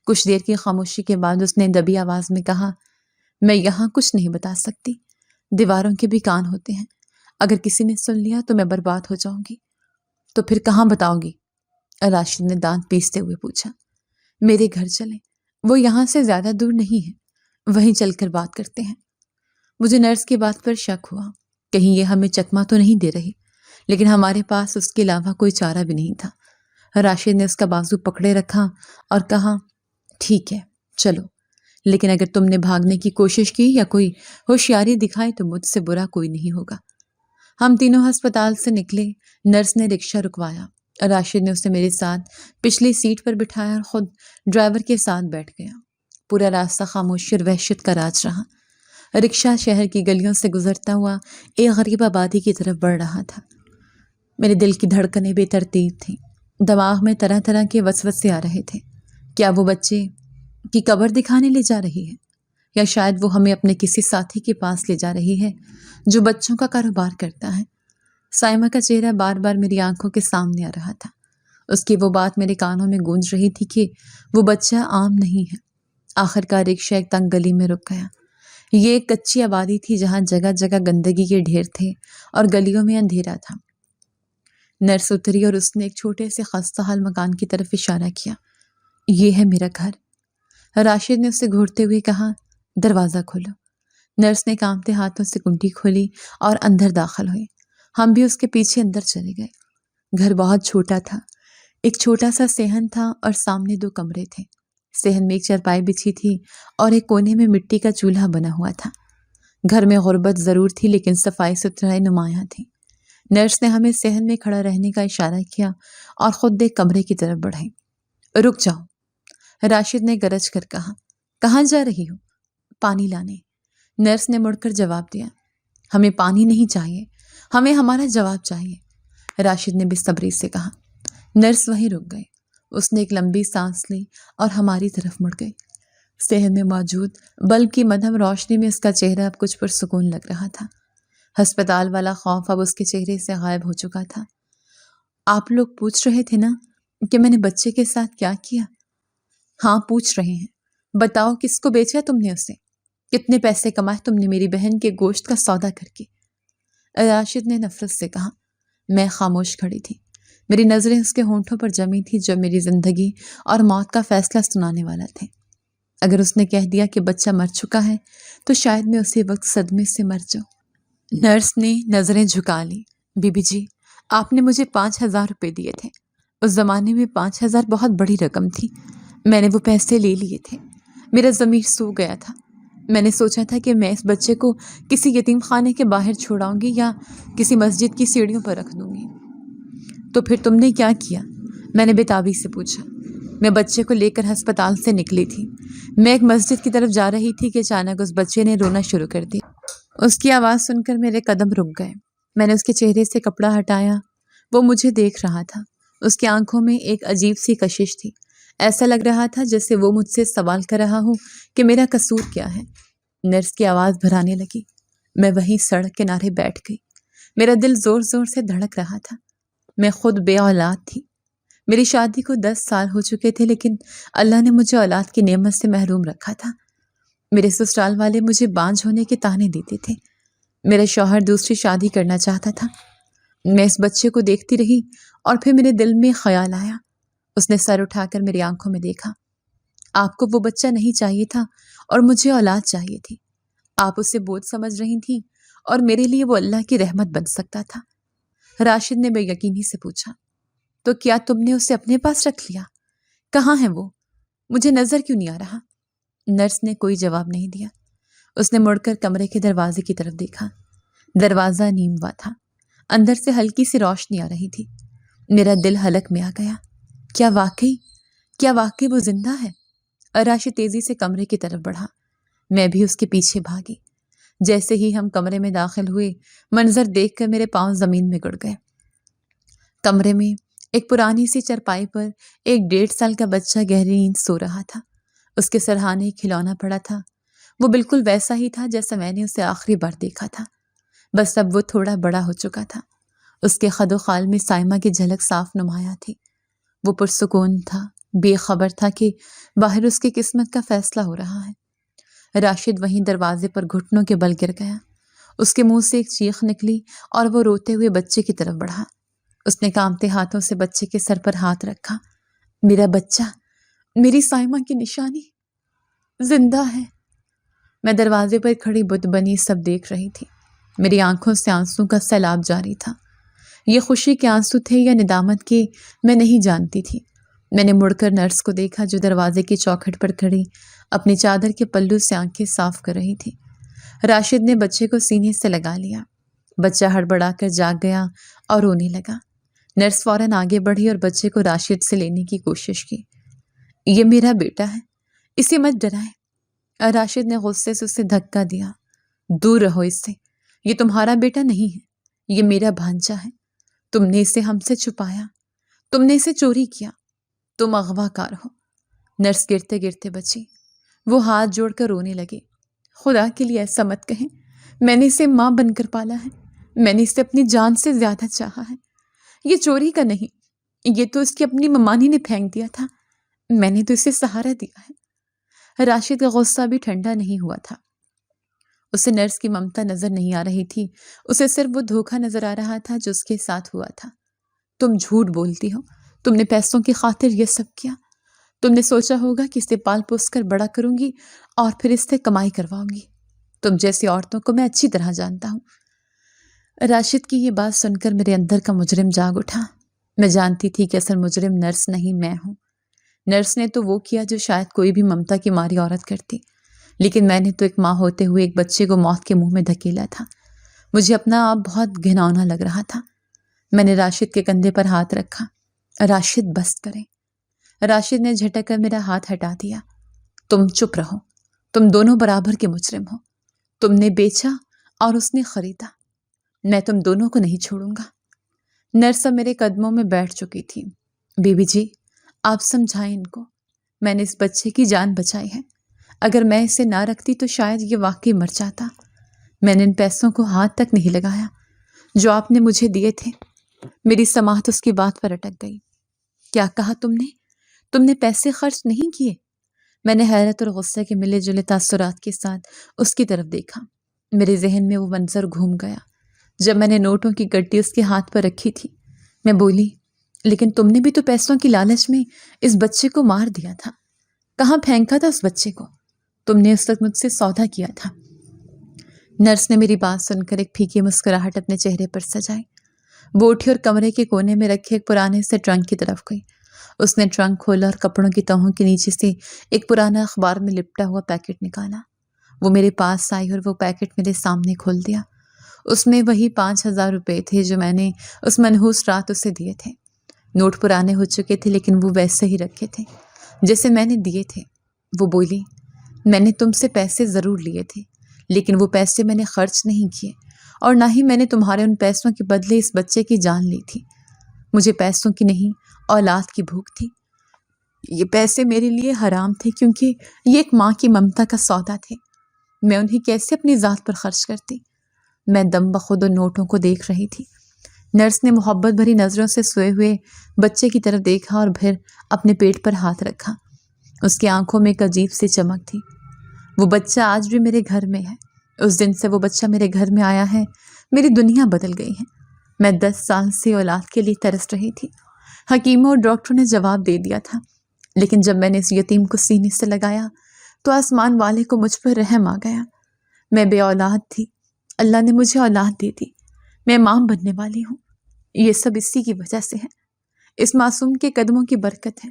کچھ دیر کی خاموشی کے بعد اس نے دبی آواز میں کہا، میں یہاں کچھ نہیں بتا سکتی، دیواروں کے بھی کان ہوتے ہیں، اگر کسی نے سن لیا تو میں برباد ہو جاؤں گی۔ تو پھر کہاں بتاؤ گی؟ راشد نے دانت پیستے ہوئے پوچھا۔ میرے گھر چلیں، وہ یہاں سے زیادہ دور نہیں ہے، وہیں چل کر بات کرتے ہیں۔ مجھے نرس کی بات پر شک ہوا، کہیں یہ ہمیں چکمہ تو نہیں دے رہی، لیکن ہمارے پاس اس کے علاوہ کوئی چارہ بھی نہیں تھا۔ راشد نے اس کا بازو پکڑے رکھا اور کہا، ٹھیک ہے چلو، لیکن اگر تم نے بھاگنے کی کوشش کی یا کوئی ہوشیاری دکھائی تو مجھ سے برا کوئی نہیں ہوگا۔ ہم تینوں ہسپتال سے نکلے۔ نرس نے رکشہ رکوایا۔ راشد نے اسے میرے ساتھ پچھلی سیٹ پر بٹھایا اور خود ڈرائیور کے ساتھ بیٹھ گیا۔ پورا راستہ خاموشی اور وحشت کا راج رہا۔ رکشہ شہر کی گلیوں سے گزرتا ہوا ایک غریب آبادی کی طرف بڑھ رہا تھا۔ میرے دل کی دھڑکنیں بے ترتیب تھیں، دماغ میں طرح طرح کے وسوسے آ رہے تھے۔ کیا وہ بچے کی قبر دکھانے لے جا رہی ہے، یا شاید وہ ہمیں اپنے کسی ساتھی کے پاس لے جا رہی ہے جو بچوں کا کاروبار کرتا ہے؟ سائمہ کا چہرہ بار بار میری آنکھوں کے سامنے آ رہا تھا۔ اس کی وہ بات میرے کانوں میں گونج رہی تھی کہ وہ بچہ عام نہیں ہے۔ آخر کار رکشہ ایک تنگ گلی میں رک گیا۔ یہ ایک کچی آبادی تھی جہاں جگہ جگہ گندگی کے ڈھیر تھے اور گلیوں میں اندھیرا تھا۔ نرس اتری اور اس نے ایک چھوٹے سے خستہ حال مکان کی طرف اشارہ کیا۔ یہ ہے میرا گھر۔ راشد نے اسے گھورتے ہوئے کہا، دروازہ کھولو۔ نرس نے کانپتے ہاتھوں سے کنڈی کھولی اور اندر داخل ہوئی۔ ہم بھی اس کے پیچھے اندر چلے گئے۔ گھر بہت چھوٹا تھا۔ ایک چھوٹا سا صحن تھا اور سامنے 2 کمرے تھے۔ صحن میں ایک چارپائی بچھی تھی اور ایک کونے میں مٹی کا چولہا بنا ہوا تھا۔ گھر میں غربت ضرور تھی لیکن صفائی ستھرائی نمایاں تھی۔ نرس نے ہمیں صحن میں کھڑا رہنے کا اشارہ کیا اور خود ایک کمرے کی طرف بڑھے۔ رک جاؤ، راشد نے گرج کر کہا۔ کہاں جا رہی ہو؟ پانی لانے۔ نرس نے مڑ کر جواب دیا۔ ہمیں پانی نہیں چاہیے، ہمیں ہمارا جواب چاہیے، راشد نے بے صبری سے کہا۔ نرس وہیں رک گئے۔ اس نے ایک لمبی سانس لی اور ہماری طرف مڑ گئی۔ صحن میں موجود بلب کی مدھم روشنی میں اس کا چہرہ اب کچھ پرسکون لگ رہا تھا۔ ہسپتال والا خوف اب اس کے چہرے سے غائب ہو چکا تھا۔ آپ لوگ پوچھ رہے تھے نا کہ میں نے بچے کے ساتھ کیا کیا؟ ہاں پوچھ رہے ہیں، بتاؤ کس کو بیچا تم نے اسے؟ کتنے پیسے کمائے تم نے میری بہن کے گوشت کا سودا کر کے؟ راشد نے نفرت سے کہا۔ میں خاموش کھڑی تھی، میری نظریں اس کے ہونٹوں پر جمی تھی جو میری زندگی اور موت کا فیصلہ سنانے والا تھے۔ اگر اس نے کہہ دیا کہ بچہ مر چکا ہے تو شاید میں اسی وقت صدمے سے مر جاؤں۔ نرس نے نظریں جھکا لی۔ بی بی جی، آپ نے مجھے 5,000 روپے دیے تھے۔ اس زمانے میں 5,000 بہت بڑی رقم تھی۔ میں نے وہ پیسے لے لیے تھے۔ میرا ضمیر سو گیا تھا۔ میں نے سوچا تھا کہ میں اس بچے کو کسی یتیم خانے کے باہر چھوڑاؤں گی یا کسی مسجد کی سیڑھیوں پر رکھ دوں گی۔ تو پھر تم نے کیا کیا؟ میں نے بےتابی سے پوچھا۔ میں بچے کو لے کر ہسپتال سے نکلی تھی۔ میں ایک مسجد کی طرف جا رہی تھی کہ اچانک اس بچے نے رونا شروع کر دیا۔ اس کی آواز سن کر میرے قدم رک گئے۔ میں نے اس کے چہرے سے کپڑا ہٹایا۔ وہ مجھے دیکھ رہا تھا۔ اس کی آنکھوں میں ایک عجیب سی کشش تھی۔ ایسا لگ رہا تھا جیسے وہ مجھ سے سوال کر رہا ہو کہ میرا قصور کیا ہے۔ نرس کی آواز بھرانے لگی۔ میں وہیں سڑک کنارے بیٹھ گئی۔ میرا دل زور زور سے دھڑک رہا تھا۔ میں خود بے اولاد تھی۔ میری شادی کو 10 سال ہو چکے تھے، لیکن اللہ نے مجھے اولاد کی نعمت سے محروم رکھا تھا۔ میرے سسرال والے مجھے بانجھ ہونے کے طعنے دیتے تھے۔ میرا شوہر دوسری شادی کرنا چاہتا تھا۔ میں اس بچے کو دیکھتی رہی اور پھر میرے دل میں خیال آیا۔ اس نے سر اٹھا کر میری آنکھوں میں دیکھا۔ آپ کو وہ بچہ نہیں چاہیے تھا اور مجھے اولاد چاہیے تھی۔ آپ اسے بوجھ سمجھ رہی تھیں اور میرے لیے وہ اللہ کی رحمت بن سکتا تھا۔ راشد نے بے یقینی سے پوچھا۔ تو کیا تم نے اسے اپنے پاس رکھ لیا؟ کہاں ہے وہ؟ مجھے نظر کیوں نہیں آ رہا؟ نرس نے کوئی جواب نہیں دیا۔ اس نے مڑ کر کمرے کے دروازے کی طرف دیکھا۔ دروازہ نیم ہوا تھا۔ اندر سے ہلکی سی روشنی آ رہی تھی۔ میرا دل حلق میں آ گیا۔ کیا واقعی وہ زندہ ہے؟ راشد تیزی سے کمرے کی طرف بڑھا۔ میں بھی اس کے پیچھے بھاگی۔ جیسے ہی ہم کمرے میں داخل ہوئے، منظر دیکھ کر میرے پاؤں زمین میں گڑ گئے۔ کمرے میں ایک پرانی سی چرپائی پر ایک 1.5 سال کا بچہ گہری نیند سو رہا تھا۔ اس کے سرہانے ایک کھلونا پڑا تھا۔ وہ بالکل ویسا ہی تھا جیسا میں نے اسے آخری بار دیکھا تھا، بس اب وہ تھوڑا بڑا ہو چکا تھا۔ اس کے خد و خال میں سائمہ کی جھلک صاف نمایاں تھی۔ وہ پرسکون تھا، بے خبر تھا کہ باہر اس کی قسمت کا فیصلہ ہو رہا ہے۔ راشد وہیں دروازے پر گھٹنوں کے بل گر گیا۔ اس کے منہ سے ایک چیخ نکلی اور وہ روتے ہوئے بچے کی طرف بڑھا۔ اس نے کانپتے ہاتھوں سے بچے کے سر پر ہاتھ رکھا۔ میرا بچہ، میری سائمہ کی نشانی، زندہ ہے۔ میں دروازے پر کھڑی بت بنی سب دیکھ رہی تھی۔ میری آنکھوں سے آنسوں کا سیلاب جاری تھا۔ یہ خوشی کے آنسو تھے یا ندامت کے، میں نہیں جانتی تھی۔ میں نے مڑ کر نرس کو دیکھا جو دروازے کی چوکھٹ پر کھڑی اپنی چادر کے پلو سے آنکھیں صاف کر رہی تھی۔ راشد نے بچے کو سینے سے لگا لیا۔ بچہ ہڑبڑا کر جاگ گیا اور رونے لگا۔ نرس فوراً آگے بڑھی اور بچے کو راشد سے لینے کی کوشش کی۔ یہ میرا بیٹا ہے، اسے مت ڈرائیں۔ راشد نے غصے سے اسے دھکا دیا۔ دور رہو اس سے، یہ تمہارا بیٹا نہیں ہے، یہ میرا بھانجا ہے۔ تم نے اسے ہم سے چھپایا، تم نے اسے چوری کیا، تم اغوا کار ہو۔ نرس گرتے گرتے بچی۔ وہ ہاتھ جوڑ کر رونے لگے۔ خدا کے لیے ایسا مت کہیں، میں نے اسے ماں بن کر پالا ہے، میں نے اسے اپنی جان سے زیادہ چاہا ہے۔ یہ چوری کا نہیں، یہ تو اس کی اپنی ممانی نے پھینک دیا تھا، میں نے تو اسے سہارا دیا ہے۔ راشد کا غصہ بھی ٹھنڈا نہیں ہوا تھا۔ اسے نرس کی ممتا نظر نہیں آ رہی تھی، اسے صرف وہ دھوکہ نظر آ رہا تھا جو اس کے ساتھ ہوا تھا۔ تم جھوٹ بولتی ہو، تم نے پیسوں کی خاطر یہ سب کیا۔ تم نے سوچا ہوگا کہ اسے پال پوس کر بڑا کروں گی اور پھر اس سے کمائی کرواؤں گی۔ تم جیسی عورتوں کو میں اچھی طرح جانتا ہوں۔ راشد کی یہ بات سن کر میرے اندر کا مجرم جاگ اٹھا۔ میں جانتی تھی کہ اصل مجرم نرس نہیں، میں ہوں۔ نرس نے تو وہ کیا جو شاید کوئی بھی ممتا کی ماری عورت کرتی، لیکن میں نے تو ایک ماں ہوتے ہوئے ایک بچے کو موت کے منہ میں دھکیلا تھا۔ مجھے اپنا آپ بہت گھناؤنا لگ رہا تھا۔ میں نے راشد کے کندھے پر ہاتھ رکھا۔ راشد بس کریں۔ راشد نے جھٹک کر میرا ہاتھ ہٹا دیا۔ تم چپ رہو، تم دونوں برابر کے مجرم ہو۔ تم نے بیچا اور اس نے خریدا، میں تم دونوں کو نہیں چھوڑوں گا۔ نرس میرے قدموں میں بیٹھ چکی تھی۔ بی بی جی، آپ سمجھائیں ان کو، میں نے اس بچے کی جان بچائی ہے۔ اگر میں اسے نہ رکھتی تو شاید یہ واقعی مر جاتا۔ میں نے ان پیسوں کو ہاتھ تک نہیں لگایا جو آپ نے مجھے دیے تھے۔ میری سماعت اس کی بات پر اٹک گئی۔ کیا کہا تم نے؟ تم نے پیسے خرچ نہیں کیے؟ میں نے حیرت اور غصے کے ملے جلے تاثرات کے ساتھ اس کی طرف دیکھا۔ میرے ذہن میں وہ منظر گھوم گیا جب میں نے نوٹوں کی گڈی اس کے ہاتھ پر رکھی تھی۔ میں بولی، لیکن تم نے بھی تو پیسوں کی لالچ میں اس بچے کو مار دیا تھا۔ کہاں پھینکا تھا اس بچے کو؟ تم نے اس وقت مجھ سے سودا کیا تھا۔ نرس نے میری بات سن کر ایک پھیکی مسکراہٹ اپنے چہرے پر سجائی۔ وہ اٹھی اور کمرے کے کونے میں رکھے ایک پرانے سے ٹرنک کی طرف گئی۔ اس نے ٹرنک کھولا اور کپڑوں کی تہوں کے نیچے سے ایک پرانا اخبار میں لپٹا ہوا پیکٹ نکالا۔ وہ میرے پاس آئی اور وہ پیکٹ میرے سامنے کھول دیا۔ اس میں وہی 5,000 روپے تھے جو میں نے اس منحوس رات اسے دیے تھے۔ نوٹ پرانے ہو چکے تھے لیکن وہ ویسے ہی رکھے تھے جیسے میں نے دیے تھے۔ وہ بولی، میں نے تم سے پیسے ضرور لیے تھے لیکن وہ پیسے میں نے خرچ نہیں کیے اور نہ ہی میں نے تمہارے ان پیسوں کے بدلے اس بچے کی جان لی تھی۔ مجھے پیسوں کی نہیں، اولاد کی بھوک تھی۔ یہ پیسے میرے لیے حرام تھے کیونکہ یہ ایک ماں کی ممتا کا سودا تھے۔ میں انہیں کیسے اپنی ذات پر خرچ کرتی؟ میں دم بخود ان نوٹوں کو دیکھ رہی تھی۔ نرس نے محبت بھری نظروں سے سوئے ہوئے بچے کی طرف دیکھا اور پھر اپنے پیٹ پر ہاتھ رکھا۔ اس کی آنکھوں میں ایک عجیب سی چمک تھی۔ وہ بچہ آج بھی میرے گھر میں ہے۔ اس دن سے وہ بچہ میرے گھر میں آیا ہے، میری دنیا بدل گئی ہے۔ میں 10 سال سے اولاد کے لیے ترس رہی تھی۔ حکیموں اور ڈاکٹروں نے جواب دے دیا تھا، لیکن جب میں نے اس یتیم کو سینے سے لگایا تو آسمان والے کو مجھ پر رحم آ گیا۔ میں بے اولاد تھی، اللہ نے مجھے اولاد دے دی۔ میں ماں بننے والی ہوں۔ یہ سب اسی کی وجہ سے ہے، اس معصوم کے قدموں کی برکت ہے۔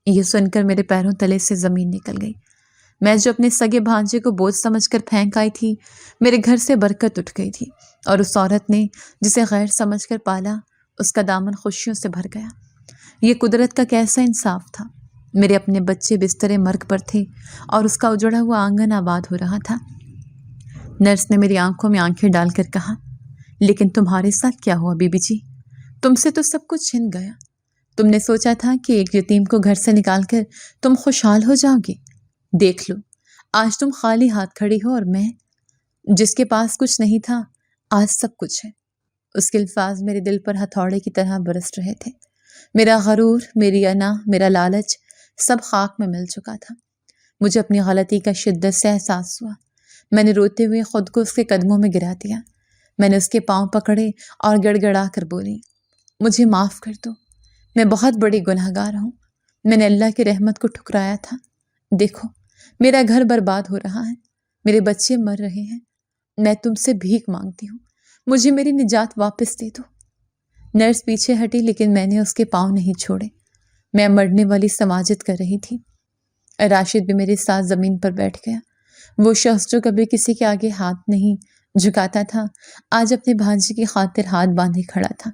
یہ سن کر میرے پیروں تلے سے زمین نکل گئی۔ میں جو اپنے سگے بھانجے کو بوجھ سمجھ کر پھینک آئی تھی، میرے گھر سے برکت اٹھ گئی تھی اور اس عورت نے جسے غیر سمجھ کر پالا، اس کا دامن خوشیوں سے بھر گیا۔ یہ قدرت کا کیسا انصاف تھا۔ میرے اپنے بچے بستر مرگ پر تھے اور اس کا اجڑا ہوا آنگن آباد ہو رہا تھا۔ نرس نے میری آنکھوں میں آنکھیں ڈال کر کہا، لیکن تمہارے ساتھ کیا ہوا بی بی جی؟ تم سے تو سب کچھ چھن گیا۔ تم نے سوچا تھا کہ ایک یتیم کو گھر سے نکال کر تم خوشحال ہو جاؤ گی۔ دیکھ لو، آج تم خالی ہاتھ کھڑی ہو اور میں، جس کے پاس کچھ نہیں تھا، آج سب کچھ ہے۔ اس کے الفاظ میرے دل پر ہتھوڑے کی طرح برس رہے تھے۔ میرا غرور، میری انا، میرا لالچ سب خاک میں مل چکا تھا۔ مجھے اپنی غلطی کا شدت سے احساس ہوا۔ میں نے روتے ہوئے خود کو اس کے قدموں میں گرا دیا۔ میں نے اس کے پاؤں پکڑے اور گڑ گڑا کر بولی، مجھے معاف کر دو، میں بہت بڑی گناہ گار ہوں۔ میں نے اللہ کی رحمت کو ٹھکرایا تھا۔ دیکھو، میرا گھر برباد ہو رہا ہے، میرے بچے مر رہے ہیں۔ میں تم سے بھیک مانگتی ہوں، مجھے میری نجات واپس دے دو۔ نرس پیچھے ہٹی لیکن میں نے اس کے پاؤں نہیں چھوڑے۔ میں مرنے والی سماجت کر رہی تھی۔ راشد بھی میرے ساتھ زمین پر بیٹھ گیا۔ وہ شخص جو کبھی کسی کے آگے ہاتھ نہیں جھکاتا تھا، آج اپنے بھانجے کی خاطر ہاتھ باندھے کھڑا تھا۔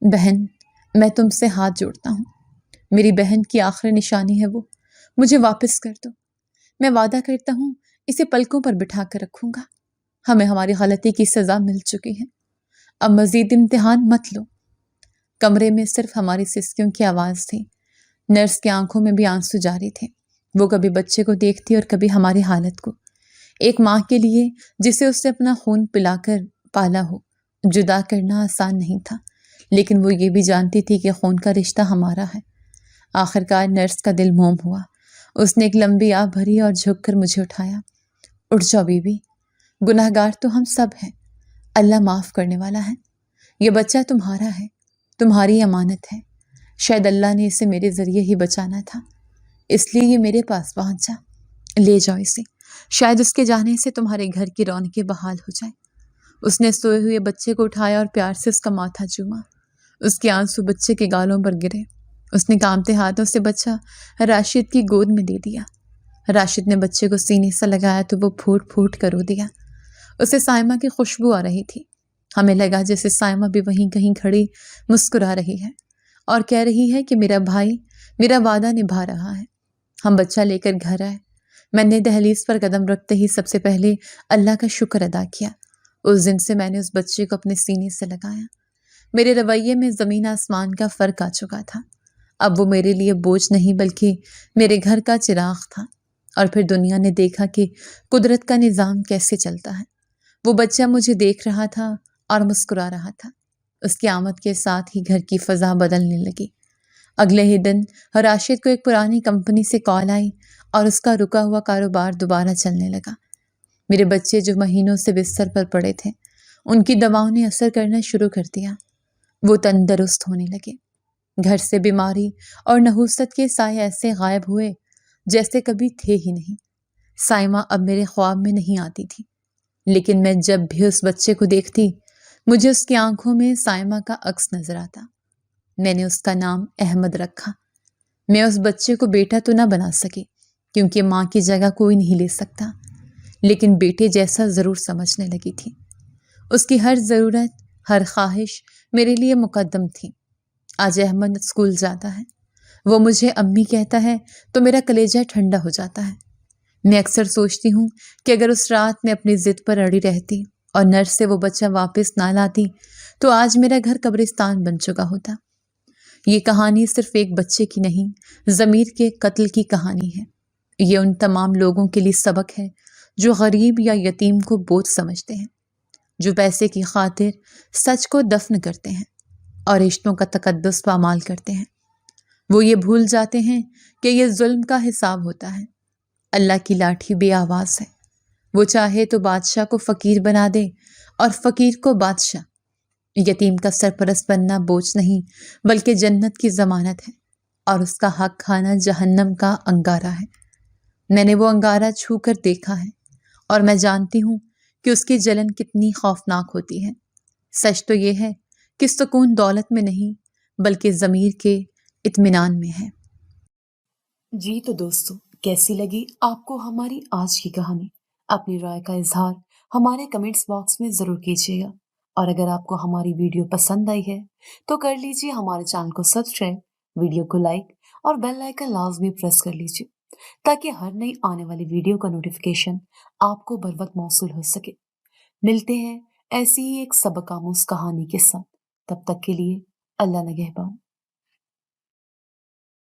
بہن، میں تم سے ہاتھ جوڑتا ہوں، میری بہن کی آخری نشانی ہے وہ، مجھے واپس کر دو۔ میں وعدہ کرتا ہوں اسے پلکوں پر بٹھا کر رکھوں گا۔ ہمیں ہماری غلطی کی سزا مل چکی ہے، اب مزید امتحان مت لو۔ کمرے میں صرف ہماری سسکیوں کی آواز تھی۔ نرس کی آنکھوں میں بھی آنسو جاری تھے۔ وہ کبھی بچے کو دیکھتی اور کبھی ہماری حالت کو۔ ایک ماں کے لیے جسے اس سے اپنا خون پلا کر پالا ہو، جدا کرنا آسان نہیں تھا، لیکن وہ یہ بھی جانتی تھی کہ خون کا رشتہ ہمارا ہے۔ آخرکار نرس کا دل موم ہوا۔ اس نے ایک لمبی آہ بھری اور جھک کر مجھے اٹھایا۔ اٹھ جاؤ بی بی، گناہ گار تو ہم سب ہیں، اللہ معاف کرنے والا ہے۔ یہ بچہ تمہارا ہے، تمہاری امانت ہے۔ شاید اللہ نے اسے میرے ذریعے ہی بچانا تھا، اس لیے یہ میرے پاس پہنچا۔ لے جاؤ اسے، شاید اس کے جانے سے تمہارے گھر کی رونقیں بحال ہو جائیں۔ اس نے سوئے ہوئے بچے کو اٹھایا اور پیار سے اس کا ماتھا چوما۔ اس کے آنسو بچے کے گالوں پر گرے۔ اس نے کانپتے ہاتھوں سے بچہ راشد کی گود میں دے دیا۔ راشد نے بچے کو سینے سے لگایا تو وہ پھوٹ پھوٹ کر رو دیا۔ اسے سائمہ کی خوشبو آ رہی تھی۔ ہمیں لگا جیسے سائمہ بھی وہیں کہیں کھڑی مسکرا رہی ہے اور کہہ رہی ہے کہ میرا بھائی میرا وعدہ نبھا رہا ہے۔ ہم بچہ لے کر گھر آئے۔ میں نے دہلیز پر قدم رکھتے ہی سب سے پہلے اللہ کا شکر ادا کیا۔ اس دن سے میں نے اس بچے کو اپنے سینے سے لگایا۔ میرے رویے میں زمین آسمان کا فرق آ چکا تھا۔ اب وہ میرے لیے بوجھ نہیں بلکہ میرے گھر کا چراغ تھا۔ اور پھر دنیا نے دیکھا کہ قدرت کا نظام کیسے چلتا ہے۔ وہ بچہ مجھے دیکھ رہا تھا اور مسکرا رہا تھا۔ اس کی آمد کے ساتھ ہی گھر کی فضا بدلنے لگی۔ اگلے ہی دن راشد کو ایک پرانی کمپنی سے کال آئی اور اس کا رکا ہوا کاروبار دوبارہ چلنے لگا۔ میرے بچے جو مہینوں سے بستر پر پڑے تھے، ان کی دواؤں نے اثر کرنا شروع کر دیا۔ وہ تندرست ہونے لگے۔ گھر سے بیماری اور نحوست کے سائے ایسے غائب ہوئے جیسے کبھی تھے ہی نہیں۔ سائمہ اب میرے خواب میں نہیں آتی تھی، لیکن میں جب بھی اس بچے کو دیکھتی، مجھے اس کی آنکھوں میں سائمہ کا عکس نظر آتا۔ میں نے اس کا نام احمد رکھا۔ میں اس بچے کو بیٹا تو نہ بنا سکی، کیونکہ ماں کی جگہ کوئی نہیں لے سکتا، لیکن بیٹے جیسا ضرور سمجھنے لگی تھی۔ اس کی ہر ضرورت، ہر خواہش میرے لیے مقدم تھی۔ آج احمد اسکول جاتا ہے، وہ مجھے امی کہتا ہے تو میرا کلیجہ ٹھنڈا ہو جاتا ہے۔ میں اکثر سوچتی ہوں کہ اگر اس رات میں اپنی ضد پر اڑی رہتی اور نرس سے وہ بچہ واپس نہ لاتی تو آج میرا گھر قبرستان بن چکا ہوتا۔ یہ کہانی صرف ایک بچے کی نہیں، ضمیر کے قتل کی کہانی ہے۔ یہ ان تمام لوگوں کے لیے سبق ہے جو غریب یا یتیم کو بوجھ سمجھتے ہیں، جو پیسے کی خاطر سچ کو دفن کرتے ہیں اور رشتوں کا تقدس پامال کرتے ہیں۔ وہ یہ بھول جاتے ہیں کہ یہ ظلم کا حساب ہوتا ہے۔ اللہ کی لاٹھی بے آواز ہے، وہ چاہے تو بادشاہ کو فقیر بنا دے اور فقیر کو بادشاہ۔ یتیم کا سرپرست بننا بوجھ نہیں بلکہ جنت کی ضمانت ہے، اور اس کا حق کھانا جہنم کا انگارہ ہے۔ میں نے وہ انگارہ چھو کر دیکھا ہے اور میں جانتی ہوں کہ اس کی جلن کتنی خوفناک ہوتی ہے۔ سچ تو یہ ہے کہ سکون دولت میں نہیں بلکہ ضمیر کے اطمینان میں ہے۔ جی تو دوستو، کیسی لگی آپ کو ہماری آج کی کہانی؟ اپنی رائے کا اظہار ہمارے کمنٹس باکس میں ضرور کیجیے گا، اور اگر آپ کو ہماری ویڈیو پسند آئی ہے تو کر لیجیے ہمارے چینل کو سبسکرائب، ویڈیو کو لائک اور بیل آئیکن لازمی پریس کر لیجیے تاکہ ہر نئی آنے والی ویڈیو کا نوٹیفیکیشن آپ کو بر وقت موصول ہو سکے۔ ملتے ہیں ایسی ہی ایک سبق آموز کہانی کے ساتھ، تب تک کے لیے اللہ نگہبان۔